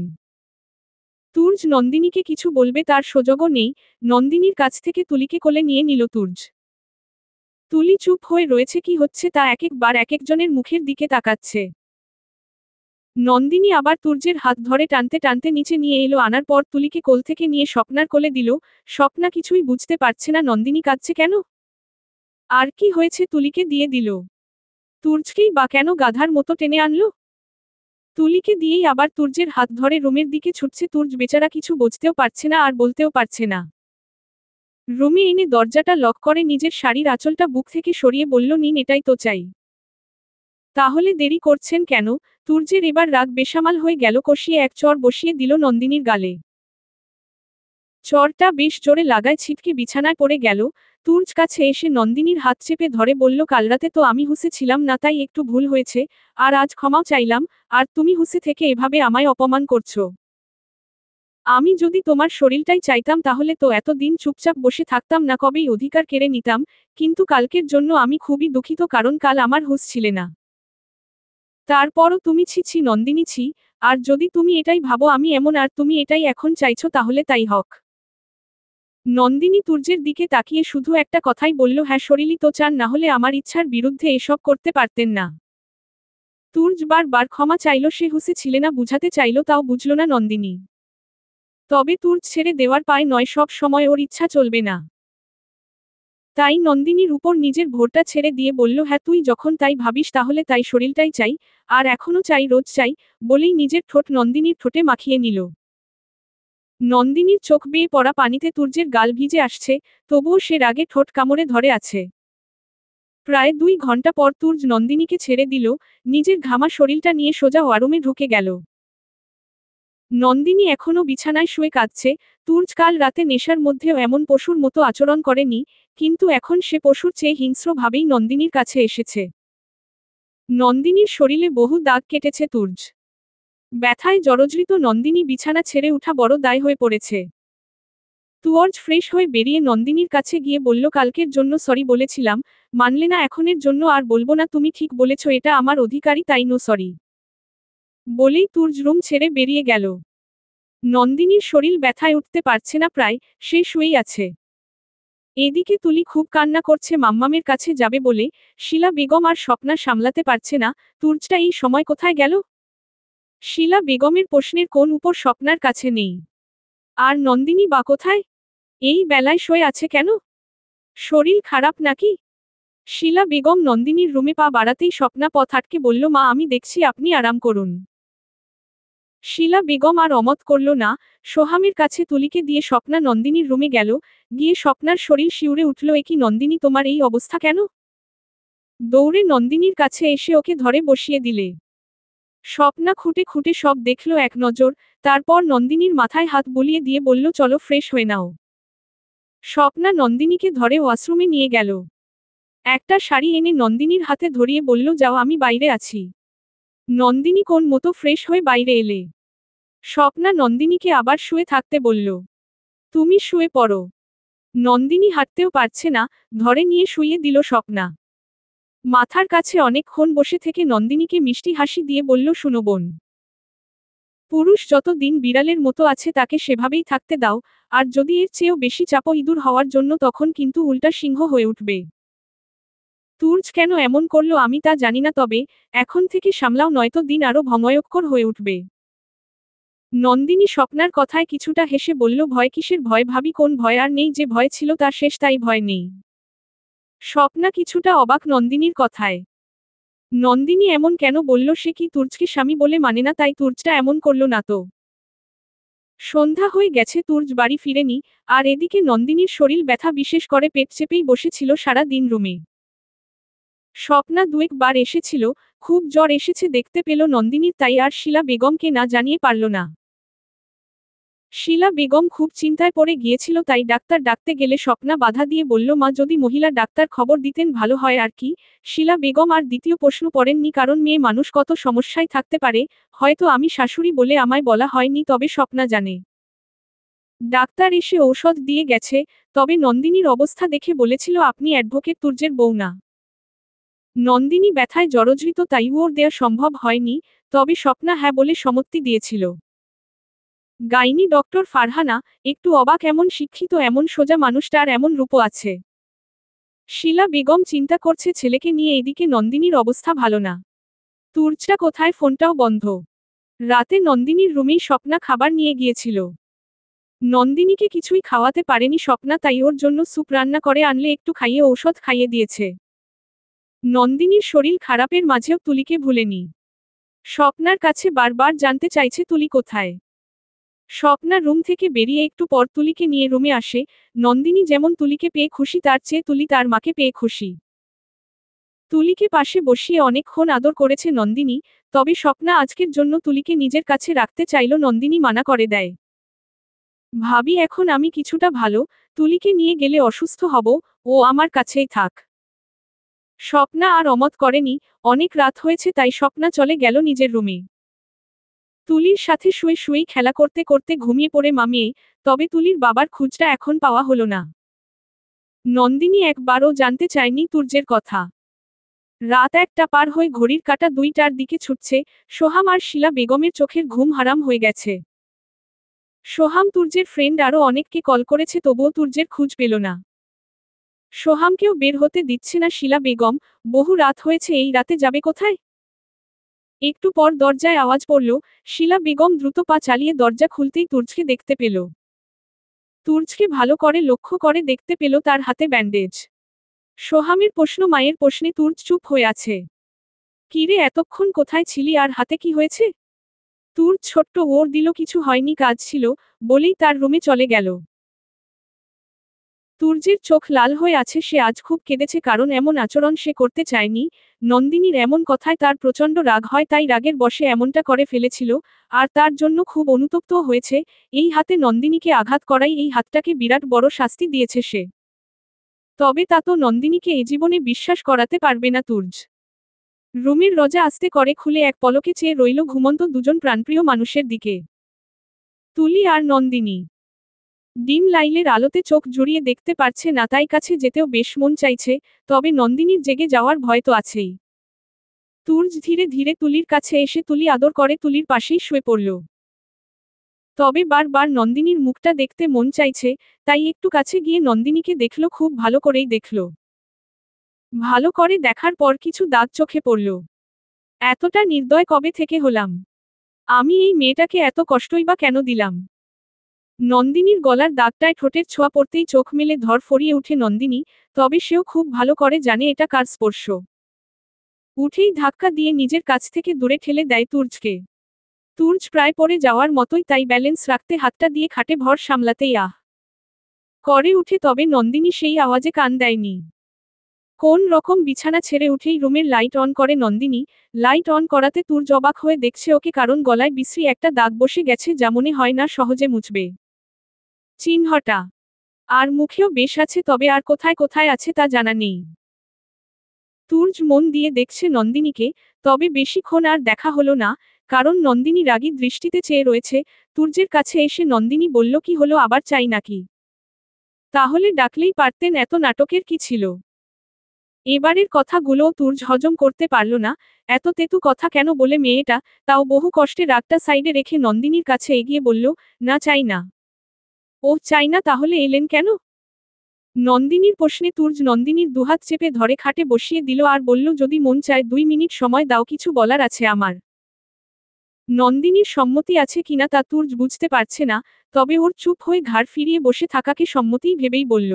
তুর্য নন্দিনীকে কিছু বলবে তার সুযোগও নেই, নন্দিনীর কাছ থেকে তুলিকে কোলে নিয়ে নিল তুর্য। তুলি চুপ হয়ে রয়েছে, কি হচ্ছে তা এক একবার এক একজনের মুখের দিকে তাকাচ্ছে। নন্দিনী আবার তুর্যের হাত ধরে টানতে টানতে নিচে নিয়ে এলো, আনার পর তুলিকে কোল থেকে নিয়ে স্বপ্নার কোলে দিল। স্বপ্না কিছুই বুঝতে পারছে না নন্দিনী কাঁদছে কেন, আর কি হয়েছে তুলিকে দিয়ে দিল। তুর্যকেই বা কেন গাধার মতো টেনে আনলো। তুলিকে দিয়েই আবার তুর্যের হাত ধরে রুমের দিকে ছুটছে। তুর্য বেচারা কিছু বুঝতেও পারছে না আর বলতেও পারছে না। রুমে এনে দরজাটা লক করে নিজের শাড়ির আঁচলটা বুক থেকে সরিয়ে বলল, নিন, এটাই তো চাই। তাহলে দেরি করছেন কেন? তুর্যের এবার রাগ বেসামাল হয়ে গেল, কষিয়ে এক চড় বসিয়ে দিল নন্দিনীর গালে। চড়টা বেশ জোরে লাগায়, ছিটকে বিছানায় পড়ে গেল। তুর্য কাছে এসে নন্দিনীর হাত চেপে ধরে বলল, কাল রাতে তো আমি হুঁসে ছিলাম না, তাই একটু ভুল হয়েছে, আর আজ ক্ষমাও চাইলাম, আর তুমি হুঁসে থেকে এভাবে আমায় অপমান করছো। আমি যদি তোমার শরীরটাই চাইতাম তাহলে তো এত দিন চুপচাপ বসে থাকতাম না, কবেই অধিকার কেড়ে নিতাম, কিন্তু কালকের জন্য আমি খুবই দুঃখিত, কারণ কাল আমার হুঁশ ছিলে না। তারপরও তুমি, ছি ছি নন্দিনী, ছি। আর যদি তুমি এটাই ভাবো আমি এমন আর তুমি এটাই এখন চাইছো, তাহলে তাই হক। নন্দিনী তুর্যের দিকে তাকিয়ে শুধু একটা কথাই বলল, হ্যাঁ শরীরই তো চান, না হলে আমার ইচ্ছার বিরুদ্ধে এসব করতে পারতেন না। তুর্য বারবার ক্ষমা চাইল, সে হুঁসে ছিলে না বুঝাতে চাইল, তাও বুঝল না নন্দিনী। তবে তুর্য ছেড়ে দেওয়ার পায় নয়, সব সময় ওর ইচ্ছা চলবে না। তাই নন্দিনীর উপর নিজের ভোরটা ছেড়ে দিয়ে বলল, হ্যাঁ তুই যখন তাই ভাবিস তাহলে তাই, শরীরটাই চাই, আর এখনো চাই, রোজ চাই, বলেই নিজের ঠোঁট নন্দিনীর ঠোঁটে মাখিয়ে নিল। নন্দিনীর চোখ বেয়ে পড়া পানিতে তুর্যের গাল ভিজে আসছে, তবুও সে রাগে ঠোঁট কামড়ে ধরে আছে। প্রায় 2 ঘন্টা পর তুর্য নন্দিনীকে ছেড়ে দিল, নিজের ঘামা শরীরটা নিয়ে সোজা ওয়ারুমে ঢুকে গেল। নন্দিনী এখনো বিছানায় শুয়ে কাঁদছে। তুর্য কাল রাতে নেশার মধ্যেও এমন পশুর মতো আচরণ করেনি, কিন্তু এখন সে পশুর চেয়ে হিংস্রভাবেই নন্দিনীর কাছে এসেছে। নন্দিনীর শরীরে বহু দাগ কেটেছে তুর্য। ব্যথায় জর্জরিত নন্দিনী বিছানা ছেড়ে উঠা বড় দায় হয়ে পড়েছে। তুর্য ফ্রেশ হয়ে বেরিয়ে নন্দিনীর কাছে গিয়ে বলল, কালকের জন্য সরি বলেছিলাম, মানলে না, এখনের জন্য আর বলবো না, তুমি ঠিক বলেছ, এটা আমার অধিকারই, তাই নো সরি। বলেই তুর্য রুম ছেড়ে বেরিয়ে গেল। নন্দিনীর শরীর ব্যথায় উঠতে পারছে না প্রায়, সে শুয়েই আছে। এদিকে তুলি খুব কান্না করছে মাম্মামের কাছে যাবে বলে। শিলা বেগম আর স্বপ্না সামলাতে পারছে না, তুর্যটা এই সময় কোথায় গেল? শিলা বেগমের প্রশ্নের কোন উপর স্বপ্নার কাছে নেই। আর নন্দিনী বা কোথায়? এই বেলায় শুয়ে আছে কেন? শরীর খারাপ নাকি? শিলা বেগম নন্দিনীর রুমে পা বাড়াতেই স্বপ্না পথ আটকে বলল, মা আমি দেখছি আপনি আরাম করুন। শিলা বেগম আর অমত করল না, সোহামের কাছে তুলিকে দিয়ে স্বপ্না নন্দিনীর রুমে গেল। গিয়ে স্বপ্নার শরীর শিউরে উঠল, এ কি নন্দিনী, তোমার এই অবস্থা কেন? দৌড়ে নন্দিনীর কাছে এসে ওকে ধরে বসিয়ে দিলে। স্বপ্না খুঁটে খুঁটে সব দেখল এক নজর, তারপর নন্দিনীর মাথায় হাত বুলিয়ে দিয়ে বলল, চলো ফ্রেশ হয়ে নাও। স্বপ্না নন্দিনীকে ধরে ওয়াশরুমে নিয়ে গেল। একটা শাড়ি এনে নন্দিনীর হাতে ধরিয়ে বলল, যাও আমি বাইরে আছি। নন্দিনী কোন মতো ফ্রেশ হয়ে বাইরে এলে। স্বপ্না নন্দিনীকে আবার শুয়ে থাকতে বলল, তুমি শুয়ে পড়ো। নন্দিনী হাঁটতেও পারছে না, ধরে নিয়ে শুইয়ে দিল স্বপ্না। মাথার কাছে অনেকক্ষণ বসে থেকে নন্দিনীকে মিষ্টি হাসি দিয়ে বলল, শুনো বোন, পুরুষ যত দিন বিড়ালের মতো আছে তাকে সেভাবেই থাকতে দাও, আর যদি এর চেয়েও বেশি চাপো ইঁদুর হওয়ার জন্য তখন কিন্তু উল্টা সিংহ হয়ে উঠবে। তুর্য কেন এমন করলো আমি তা জানি না, তবে এখন থেকে সামলাও, নয়তো দিন আরো ভয়ঙ্কর হয়ে উঠবে। নন্দিনী স্বপ্নার কথায় কিছুটা হেসে বলল, ভয় কিসের ভয় ভাবি, কোন ভয় আর নেই, যে ভয় ছিল তার শেষ, তাই ভয় নেই। স্বপ্না কিছুটা অবাক নন্দিনীর কথায়। নন্দিনী এমন কেন বলল, সে কি তুর্যকে স্বামী বলে মানে না, তাই তুর্যটা এমন করল না তো? সন্ধ্যা হয়ে গেছে, তুর্য বাড়ি ফিরেনি। আর এদিকে নন্দিনীর শরীর ব্যথা, বিশেষ করে পেট চেপেই বসেছিল সারা দিন রুমে। স্বপ্না দুয়েকবার এসেছিল, খুব জ্বর এসেছে দেখতে পেল নন্দিনীর, তাই আর শিলা বেগমকে না জানিয়ে পারল না। শিলা বেগম খুব চিন্তায় পড়ে গিয়েছিল, তাই ডাক্তার ডাকতে গেলে স্বপ্না বাধা দিয়ে বলল, মা যদি মহিলা ডাক্তার খবর দিতেন ভালো হয় আর কি। শিলা বেগম আর দ্বিতীয় প্রশ্ন করেননি, কারণ মেয়ে মানুষ কত সমস্যায় থাকতে পারে, হয়তো আমি শাশুড়ি বলে আমায় বলা হয়নি, তবে স্বপ্না জানে। ডাক্তার এসে ঔষধ দিয়ে গেছে, তবে নন্দিনীর অবস্থা দেখে বলেছিল আপনি অ্যাডভোকেট তুর্যের বউ না। নন্দিনী ব্যথায় জর্জরিত, তাই ওর দেয়া সম্ভব হয়নি, তবে স্বপ্না হ্যাঁ বলে সম্মতি দিয়েছিল। গাইনি ডক্টর ফারহানা একটু অবাক, এমন শিক্ষিত এমন সোজা মানুষটার এমন রূপও আছে। শিলা বেগম চিন্তা করছে ছেলেকে নিয়ে, এদিকে নন্দিনীর অবস্থা ভালো না। তুর্যটা কোথায়, ফোনটাও বন্ধ। রাতে নন্দিনীর রুমেই স্বপ্না খাবার নিয়ে গিয়েছিল। নন্দিনীকে কিছুই খাওয়াতে পারেনি স্বপ্না, তাই ওর জন্য স্যুপ রান্না করে আনলে একটু খাইয়ে ঔষধ খাইয়ে দিয়েছে। নন্দিনীর শরীর খারাপের মাঝেও তুলিকে ভুলেনি। স্বপ্নার কাছে বারবার জানতে চাইছে তুলি কোথায়। স্বপ্না রুম থেকে বেরিয়ে একটু পর তুলিকে নিয়ে রুমে আসে। নন্দিনী যেমন তুলিকে পেয়ে খুশি, তার চেয়ে তুলি তার মাকে পেয়ে খুশি। তুলিকে পাশে বসিয়ে অনেকক্ষণ আদর করেছে নন্দিনী, তবে স্বপ্না আজকের জন্য তুলিকে নিজের কাছে রাখতে চাইল, নন্দিনী মানা করে দেয়। ভাবি এখন আমি কিছুটা ভালো, তুলিকে নিয়ে গেলে অসুস্থ হব, ও আমার কাছেই থাক। স্বপ্না আর অমত করেনি, অনেক রাত হয়েছে তাই স্বপ্না চলে গেল নিজের রুমে। তুলির সাথে শুয়ে শুয়েই খেলা করতে করতে ঘুমিয়ে পড়ে মামিয়ে, তবে তুলির বাবার খোঁজটা এখন পাওয়া হলো না। নন্দিনী একবারও জানতে চায়নি তুর্যের কথা। রাত 1টা পার হয়ে ঘড়ির কাঁটা 2টার দিকে ছুটছে, সোহাম আর শিলা বেগমের চোখের ঘুম হারাম হয়ে গেছে। সোহাম তুর্যের ফ্রেন্ড আরও অনেককে কল করেছে, তবুও তুর্যের খোঁজ পেল না। সোহামকেও বের হতে দিচ্ছে না শিলা বেগম, বহু রাত হয়েছে, এই রাতে যাবে কোথায়? একটু পর দরজায় আওয়াজ পড়ল, শিলা বেগম দ্রুত পা চালিয়ে দরজা খুলতেই তুর্যকে দেখতে পেল। তুর্যকে ভালো করে লক্ষ্য করে দেখতে পেল তার হাতে ব্যান্ডেজ। সোহামের প্রশ্ন, মায়ের প্রশ্নে তুর্য চুপ হয়ে আছে। কিরে এতক্ষণ কোথায় ছিলি আর হাতে কি হয়েছে? তুর্য ছোট্ট ওর দিল, কিছু হয়নি, কাজ ছিল, বলেই তার রুমে চলে গেল। তুর্যের চোখ লাল হয়ে আছে, সে আজ খুব কেঁদেছে, কারণ এমন আচরণ সে করতে চায়নি। নন্দিনীর এমন কথায় তার প্রচণ্ড রাগ হয়, তাই রাগের বশে এমনটা করে ফেলেছিল, আর তার জন্য খুব অনুতপ্তও হয়েছে। এই হাতে নন্দিনীকে আঘাত করাই এই হাতটাকে বিরাট বড় শাস্তি দিয়েছে সে। তবে তা তো নন্দিনীকে এ জীবনে বিশ্বাস করাতে পারবে না তুর্য। রুমের দরজা আস্তে করে খুলে এক পলকে চেয়ে রইল ঘুমন্ত দুজন প্রাণপ্রিয় মানুষের দিকে। তুলি আর নন্দিনী। ডিম লাইলের আলোতে চোখ জুড়িয়ে দেখতে পারছে না, তাই কাছে যেতেও বেশ মন চাইছে, তবে নন্দিনীর জেগে যাওয়ার ভয় তো আছেই। তুর্য ধীরে ধীরে তুলির কাছে এসে তুলি আদর করে তুলির পাশেই শুয়ে পড়ল। তবে বারবার নন্দিনীর মুখটা দেখতে মন চাইছে, তাই একটু কাছে গিয়ে নন্দিনীকে দেখল, খুব ভালো করেই দেখল। ভালো করে দেখার পর কিছু দাগ চোখে পড়ল। এতটা নির্দয় কবে থেকে হলাম? আমি এই মেয়েটাকে এত কষ্টই বা কেন দিলাম? নন্দিনীর গলার দাগটায় ঠোঁটের ছোঁয়া পড়তেই চোখ মেলে ধরফরিয়ে উঠে নন্দিনী, তবে সেও খুব ভালো করে জানে এটা কার স্পর্শ। উঠেই ধাক্কা দিয়ে নিজের কাছ থেকে দূরে ঠেলে দেয় তুর্যকে। তুর্য প্রায় পড়ে যাওয়ার মতোই, তাই ব্যালেন্স রাখতে হাতটা দিয়ে খাটে ভর সামলাতেই করে উঠে, তবে নন্দিনী সেই আওয়াজে কান দেয়নি। কোন রকম বিছানা ছেড়ে উঠেই রুমের লাইট অন করে নন্দিনী। লাইট অন করাতে তুর্য অবাক হয়ে দেখছে ওকে, কারণ গলায় বিশ্রী একটা দাগ বসে গেছে যা মনে হয় না সহজে মুছবে। চিহ্নটা আর মুখেও বেশ আছে, তবে আর কোথায় কোথায় আছে তা জানা নেই। তুর্য মন দিয়ে দেখছে নন্দিনীকে, তবে বেশিক্ষণ আর দেখা হলো না, কারণ নন্দিনী রাগী দৃষ্টিতে চেয়ে রয়েছে। তুর্যের কাছে এসে নন্দিনী বলল, কি হলো, আবার চাই নাকি? তাহলে ডাকলেই পারতেন, এত নাটকের কি ছিল? এবারের কথাগুলোও তুর্য হজম করতে পারল না। এত তেতু কথা কেন বলে মেয়েটা, তাও বহু কষ্টে রাগটা সাইডে রেখে নন্দিনীর কাছে এগিয়ে বলল, না চাই না। ও চাই না, তাহলে এলেন কেন? নন্দিনীর প্রশ্নে তুর্য নন্দিনীর দুহাত চেপে ধরে খাটে বসিয়ে দিল আর বলল, যদি মন চায় 2 মিনিট সময় দাও, কিছু বলার আছে আমার। নন্দিনীর সম্মতি আছে কিনা তা তুর্য বুঝতে পারছে না, তবে ওর চুপ হয়ে ঘাড় ফিরিয়ে বসে থাকাকে সম্মতিই ভেবেই বলল,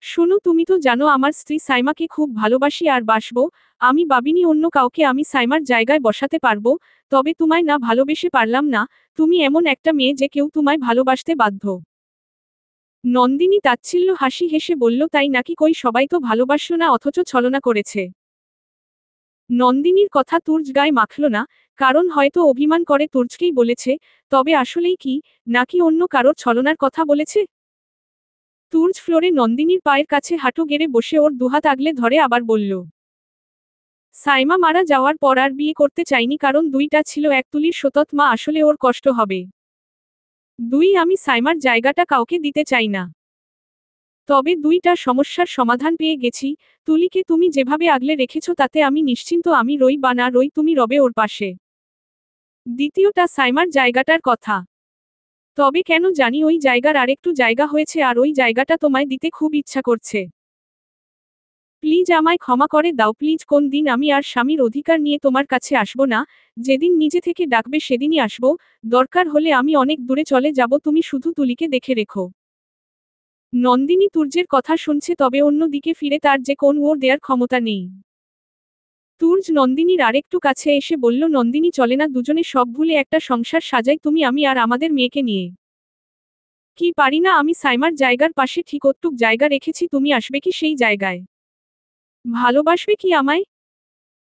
শোনো, তুমি তো জানো আমার স্ত্রী সাইমাকে খুব ভালোবাসি আর বাসবো। আমি ভাবিনি অন্য কাউকে আমি সাইমার জায়গায় বসাতে পারবো, তবে তোমায় না ভালোবেসে পারলাম না। তুমি এমন একটা মেয়ে যে কেউ তোমায় ভালোবাসতে বাধ্য। নন্দিনী তাচ্ছিল্য হাসি হেসে বলল, তাই নাকি? কই, সবাই তো ভালোবাসল না, অথচ ছলনা করেছে। নন্দিনীর কথা তুর্য গায়ে মাখল না, কারণ হয়তো অভিমান করে তুর্যকেই বলেছে, তবে আসলেই কি, নাকি অন্য কারোর ছলনার কথা বলেছে? তুর্য ফ্লোরে নন্দিনীর পায়ের কাছে হাঁটু গেড়ে বসে ওর দুহাত আগলে ধরে আবার বলল, সাইমা মারা যাওয়ার পর আর বিয়ে করতে চাইনি, কারণ 2টা ছিল এক তুলির সতত মা, আসলে ওর কষ্ট হবে। 2, আমি সাইমার জায়গাটা কাউকে দিতে চাই না। তবে 2টা সমস্যার সমাধান পেয়ে গেছি। তুলিকে তুমি যেভাবে আগলে রেখেছ তাতে আমি নিশ্চিন্ত, আমি রই বা না রই তুমি রবে ওর পাশে। দ্বিতীয়টা সাইমার জায়গাটার কথা। তবে কেন জানি ওই জায়গার আরেকটু জায়গা হয়েছে আর ওই জায়গাটা তোমায় দিতে খুব ইচ্ছা করছে। প্লিজ আমায় ক্ষমা করে দাও, প্লিজ। কোন দিন আমি আর স্বামীর অধিকার নিয়ে তোমার কাছে আসব না, যেদিন নিজে থেকে ডাকবে সেদিনই আসব। দরকার হলে আমি অনেক দূরে চলে যাব, তুমি শুধু তুলিকে দেখে রেখো। নন্দিনী তুর্যের কথা শুনছে, তবে অন্য দিকে ফিরে তার যে কোন ওর দেয়ার ক্ষমতা নেই। তুর্য নন্দিনীর আরেকটু কাছে এসে বলল, নন্দিনী চলে না দুজনে সব ভুলে একটা সংসার সাজাই, তুমি আমি আর আমাদের মেয়েকে নিয়ে? কি পারি না আমি? সাইমার জায়গার পাশে ঠিক ওটুক জায়গা রেখেছি, তুমি আসবে কি সেই জায়গায়? ভালোবাসবে কি আমায়?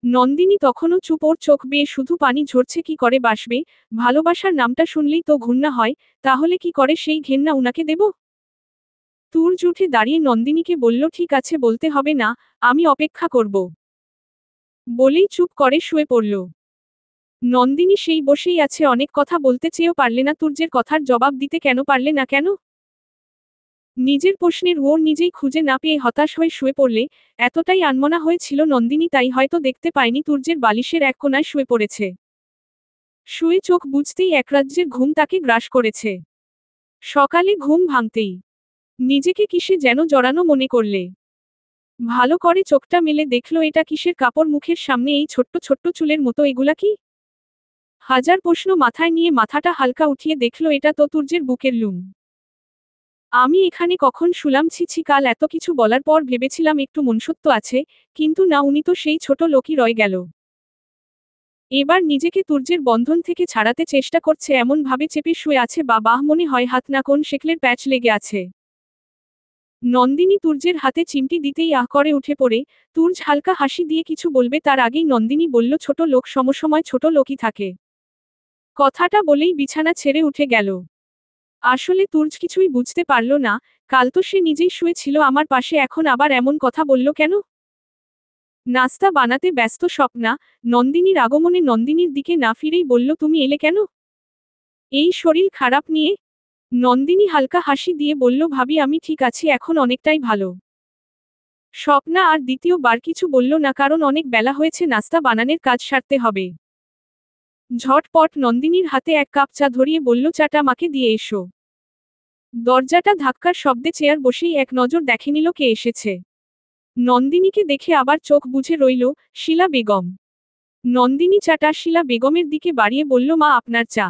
নন্দিনী তখনও চুপ, ওর চোখ বেয়ে শুধু পানি ঝরছে। কি করে বাসবে? ভালোবাসার নামটা শুনলেই তো ঘৃণা হয়, তাহলে কি করে সেই ঘেন্না উনাকে দেব? তুর্য উঠে দাঁড়িয়ে নন্দিনীকে বলল, ঠিক আছে, বলতে হবে না, আমি অপেক্ষা করব। বলেই চুপ করে শুয়ে পড়ল। নন্দিনী সেই বসেই আছে, অনেক কথা বলতে চেয়েও পারলে না, তুর্যের কথার জবাব দিতে কেন পারলে না কেন? নিজের প্রশ্নের ওর নিজেই খুঁজে না পেয়ে হতাশ হয়ে শুয়ে পড়লে। এতটাই আনমনা হয়েছিল নন্দিনী, তাই হয়তো দেখতে পায়নি তুর্যের বালিশের এক কোণায় শুয়ে পড়েছে। শুয়ে চোখ বুজতেই একরাজ্যের ঘুম তাকে গ্রাস করেছে। সকালে ঘুম ভাঙতেই নিজেকে কিসে যেন জড়ানো মনে করলে। ভালো করে চোখটা মেলে দেখল, এটা কিসের কাপড় মুখের সামনে, এই ছোট্ট ছোট্ট চুলের মতো, এগুলা কি? হাজার প্রশ্ন মাথায় নিয়ে মাথাটা হালকা উঠিয়ে দেখল, এটা তো তুর্যের বুকের লুম। আমি এখানে কখন শুলাম? ছি ছি, কাল এত কিছু বলার পর ভেবেছিলাম একটু মনুষ্যত্ব আছে, কিন্তু না, উনি তো সেই ছোট লোকই রয়ে গেল। এবার নিজেকে তুর্যের বন্ধন থেকে ছাড়াতে চেষ্টা করছে, এমন ভাবে চেপে শুয়ে আছে, বাহ মনে হয় হাত না কোন শেকলের প্যাচ লেগে আছে। নন্দিনী তুর্যের হাতে চিমটি দিতেই আহ করে উঠে পড়ে। তুর্য হালকা হাসি দিয়ে কিছু বলবে তার আগেই নন্দিনী বলল, ছোট লোক সমসময় ছোট লোকই থাকে। কথাটা বলেই বিছানা ছেড়ে উঠে গেল। আসলে তুর্য কিছুই বুঝতে পারল না, কাল তো সে নিজেই শুয়েছিল আমার পাশে, এখন আবার এমন কথা বলল কেন? নাস্তা বানাতে ব্যস্ত স্বপ্না। নন্দিনীর আগমনে নন্দিনীর দিকে না ফিরেই বলল, তুমি এলে কেন? এই শরীর খারাপ নিয়ে? নন্দিনী হালকা হাসি দিয়ে বলল, ভাবি আমি ঠিক আছি, এখন অনেকটাই ভালো। স্বপ্না আর দ্বিতীয়বার কিছু বলল না, কারণ অনেক বেলা হয়েছে, নাস্তা বানানোর কাজ সারতে হবে। ঝটপট নন্দিনীর হাতে এক কাপ চা ধরিয়ে বলল, চাটা মাকে দিয়ে এসো। দরজাটা ধাক্কার শব্দে চেয়ার বসেই এক নজর দেখে নিল কে এসেছে। নন্দিনীকে দেখে আবার চোখ বুজে রইল, শিলা বেগম। নন্দিনী চাটা শিলা বেগমের দিকে বাড়িয়ে বলল, মা আপনার চা।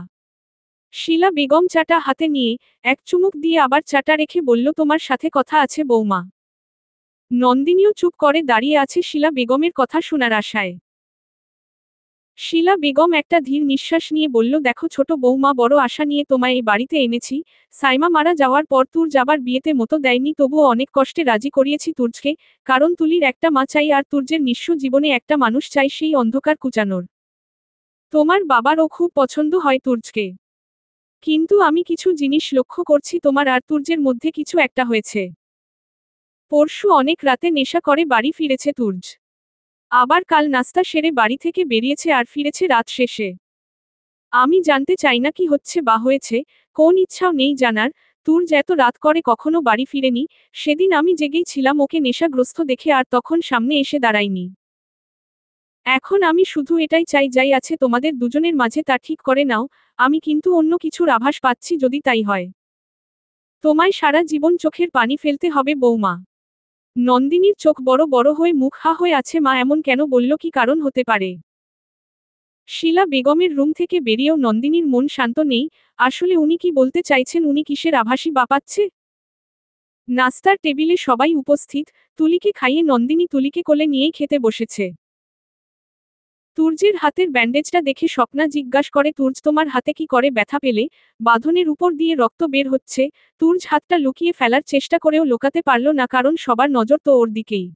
শিলা বেগম চাটা হাতে নিয়ে এক চুমুক দিয়ে আবার চাটা রেখে বলল, তোমার সাথে কথা আছে বৌমা। নন্দিনীও চুপ করে দাঁড়িয়ে আছে শিলা বেগমের কথা শোনার আশায়। শিলা বেগম একটা ধীর নিঃশ্বাস নিয়ে বলল, দেখো ছোট বৌমা, বড় আশা নিয়ে তোমায় এই বাড়িতে এনেছি। সাইমা মারা যাওয়ার পর তুর যাবার বিয়েতে মতো দেয়নি, তবুও অনেক কষ্টে রাজি করিয়েছি তুর্জকে, কারণ তুলির একটা মা চাই আর তুর্জের নিঃস্ব জীবনে একটা মানুষ চাই সেই অন্ধকার কুচানোর। তোমার বাবারও খুব পছন্দ হয় তুর্জকে। কিন্তু আমি কিছু জিনিস লক্ষ্য করছি, তোমার আর তুর্জের মধ্যে কিছু একটা হয়েছে। পরশু অনেক রাতে নেশা করে বাড়ি ফিরেছে তুর্জ। আবার কাল নাস্তা সেরে বাড়ি থেকে বেরিয়েছে আর ফিরেছে রাত শেষে। আমি জানতে চাই না কি হচ্ছে বা হয়েছে, কোন ইচ্ছাও নেই জানার। তুর্জ এত রাত করে কখনো বাড়ি ফিরেনি। সেদিন আমি জেগেই ছিলাম ওকে নেশাগ্রস্ত দেখে, আর তখন সামনে এসে দাঁড়াইনি। এখন আমি শুধু এটাই চাই, যাই আছে তোমাদের দুজনের মাঝে তা ঠিক করে নাও। আমি কিন্তু অন্য কিছুর আভাস পাচ্ছি, যদি তাই হয় তোমায় সারা জীবন চোখের পানি ফেলতে হবে বৌমা। নন্দিনীর চোখ বড় বড় হয়ে মুখ হা হয়ে আছে, মা এমন কেন বলল, কি কারণ হতে পারে? শিলা বেগমের রুম থেকে বেরিয়েও নন্দিনীর মন শান্ত নেই। আসলে উনি কি বলতে চাইছেন, উনি কিসের আভাসী বাপাচ্ছে? নাস্তার টেবিলে সবাই উপস্থিত। তুলিকে খাইয়ে নন্দিনী তুলিকে কোলে নিয়েই খেতে বসেছে। তুর্যের হাতের ব্যান্ডেজটা দেখে স্বপ্না জিজ্ঞাস করে, তুর্য তোমার হাতে কি করে ব্যথা পেলে? বাঁধনের উপর দিয়ে রক্ত বের হচ্ছে। তুর্য হাতটা লুকিয়ে ফেলার চেষ্টা করেও লোকাতে পারল না, কারণ সবার নজর তো ওর দিকেই।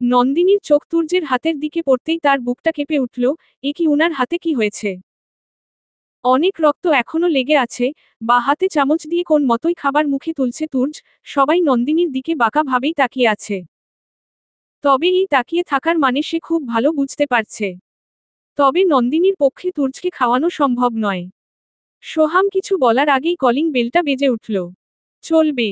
নন্দিনীর চোখ তুর্যের হাতের দিকে পড়তেই তার বুকটা কেঁপে উঠল। এ কি, উনার হাতে কি হয়েছে? অনেক রক্ত এখনো লেগে আছে। বা হাতে চামচ দিয়ে কোন মতোই খাবার মুখে তুলছে তুর্য। সবাই নন্দিনীর দিকে বাঁকা ভাবেই তাকিয়ে আছে। তবে এই তাকিয়ে থাকার মানে সে খুব ভালো বুঝতে পারছে। তবে নন্দিনীর পক্ষে তুর্যকে খাওয়ানো সম্ভব নয়। সোহাম কিছু বলার আগেই কলিং বেলটা বেজে উঠল। চলবে।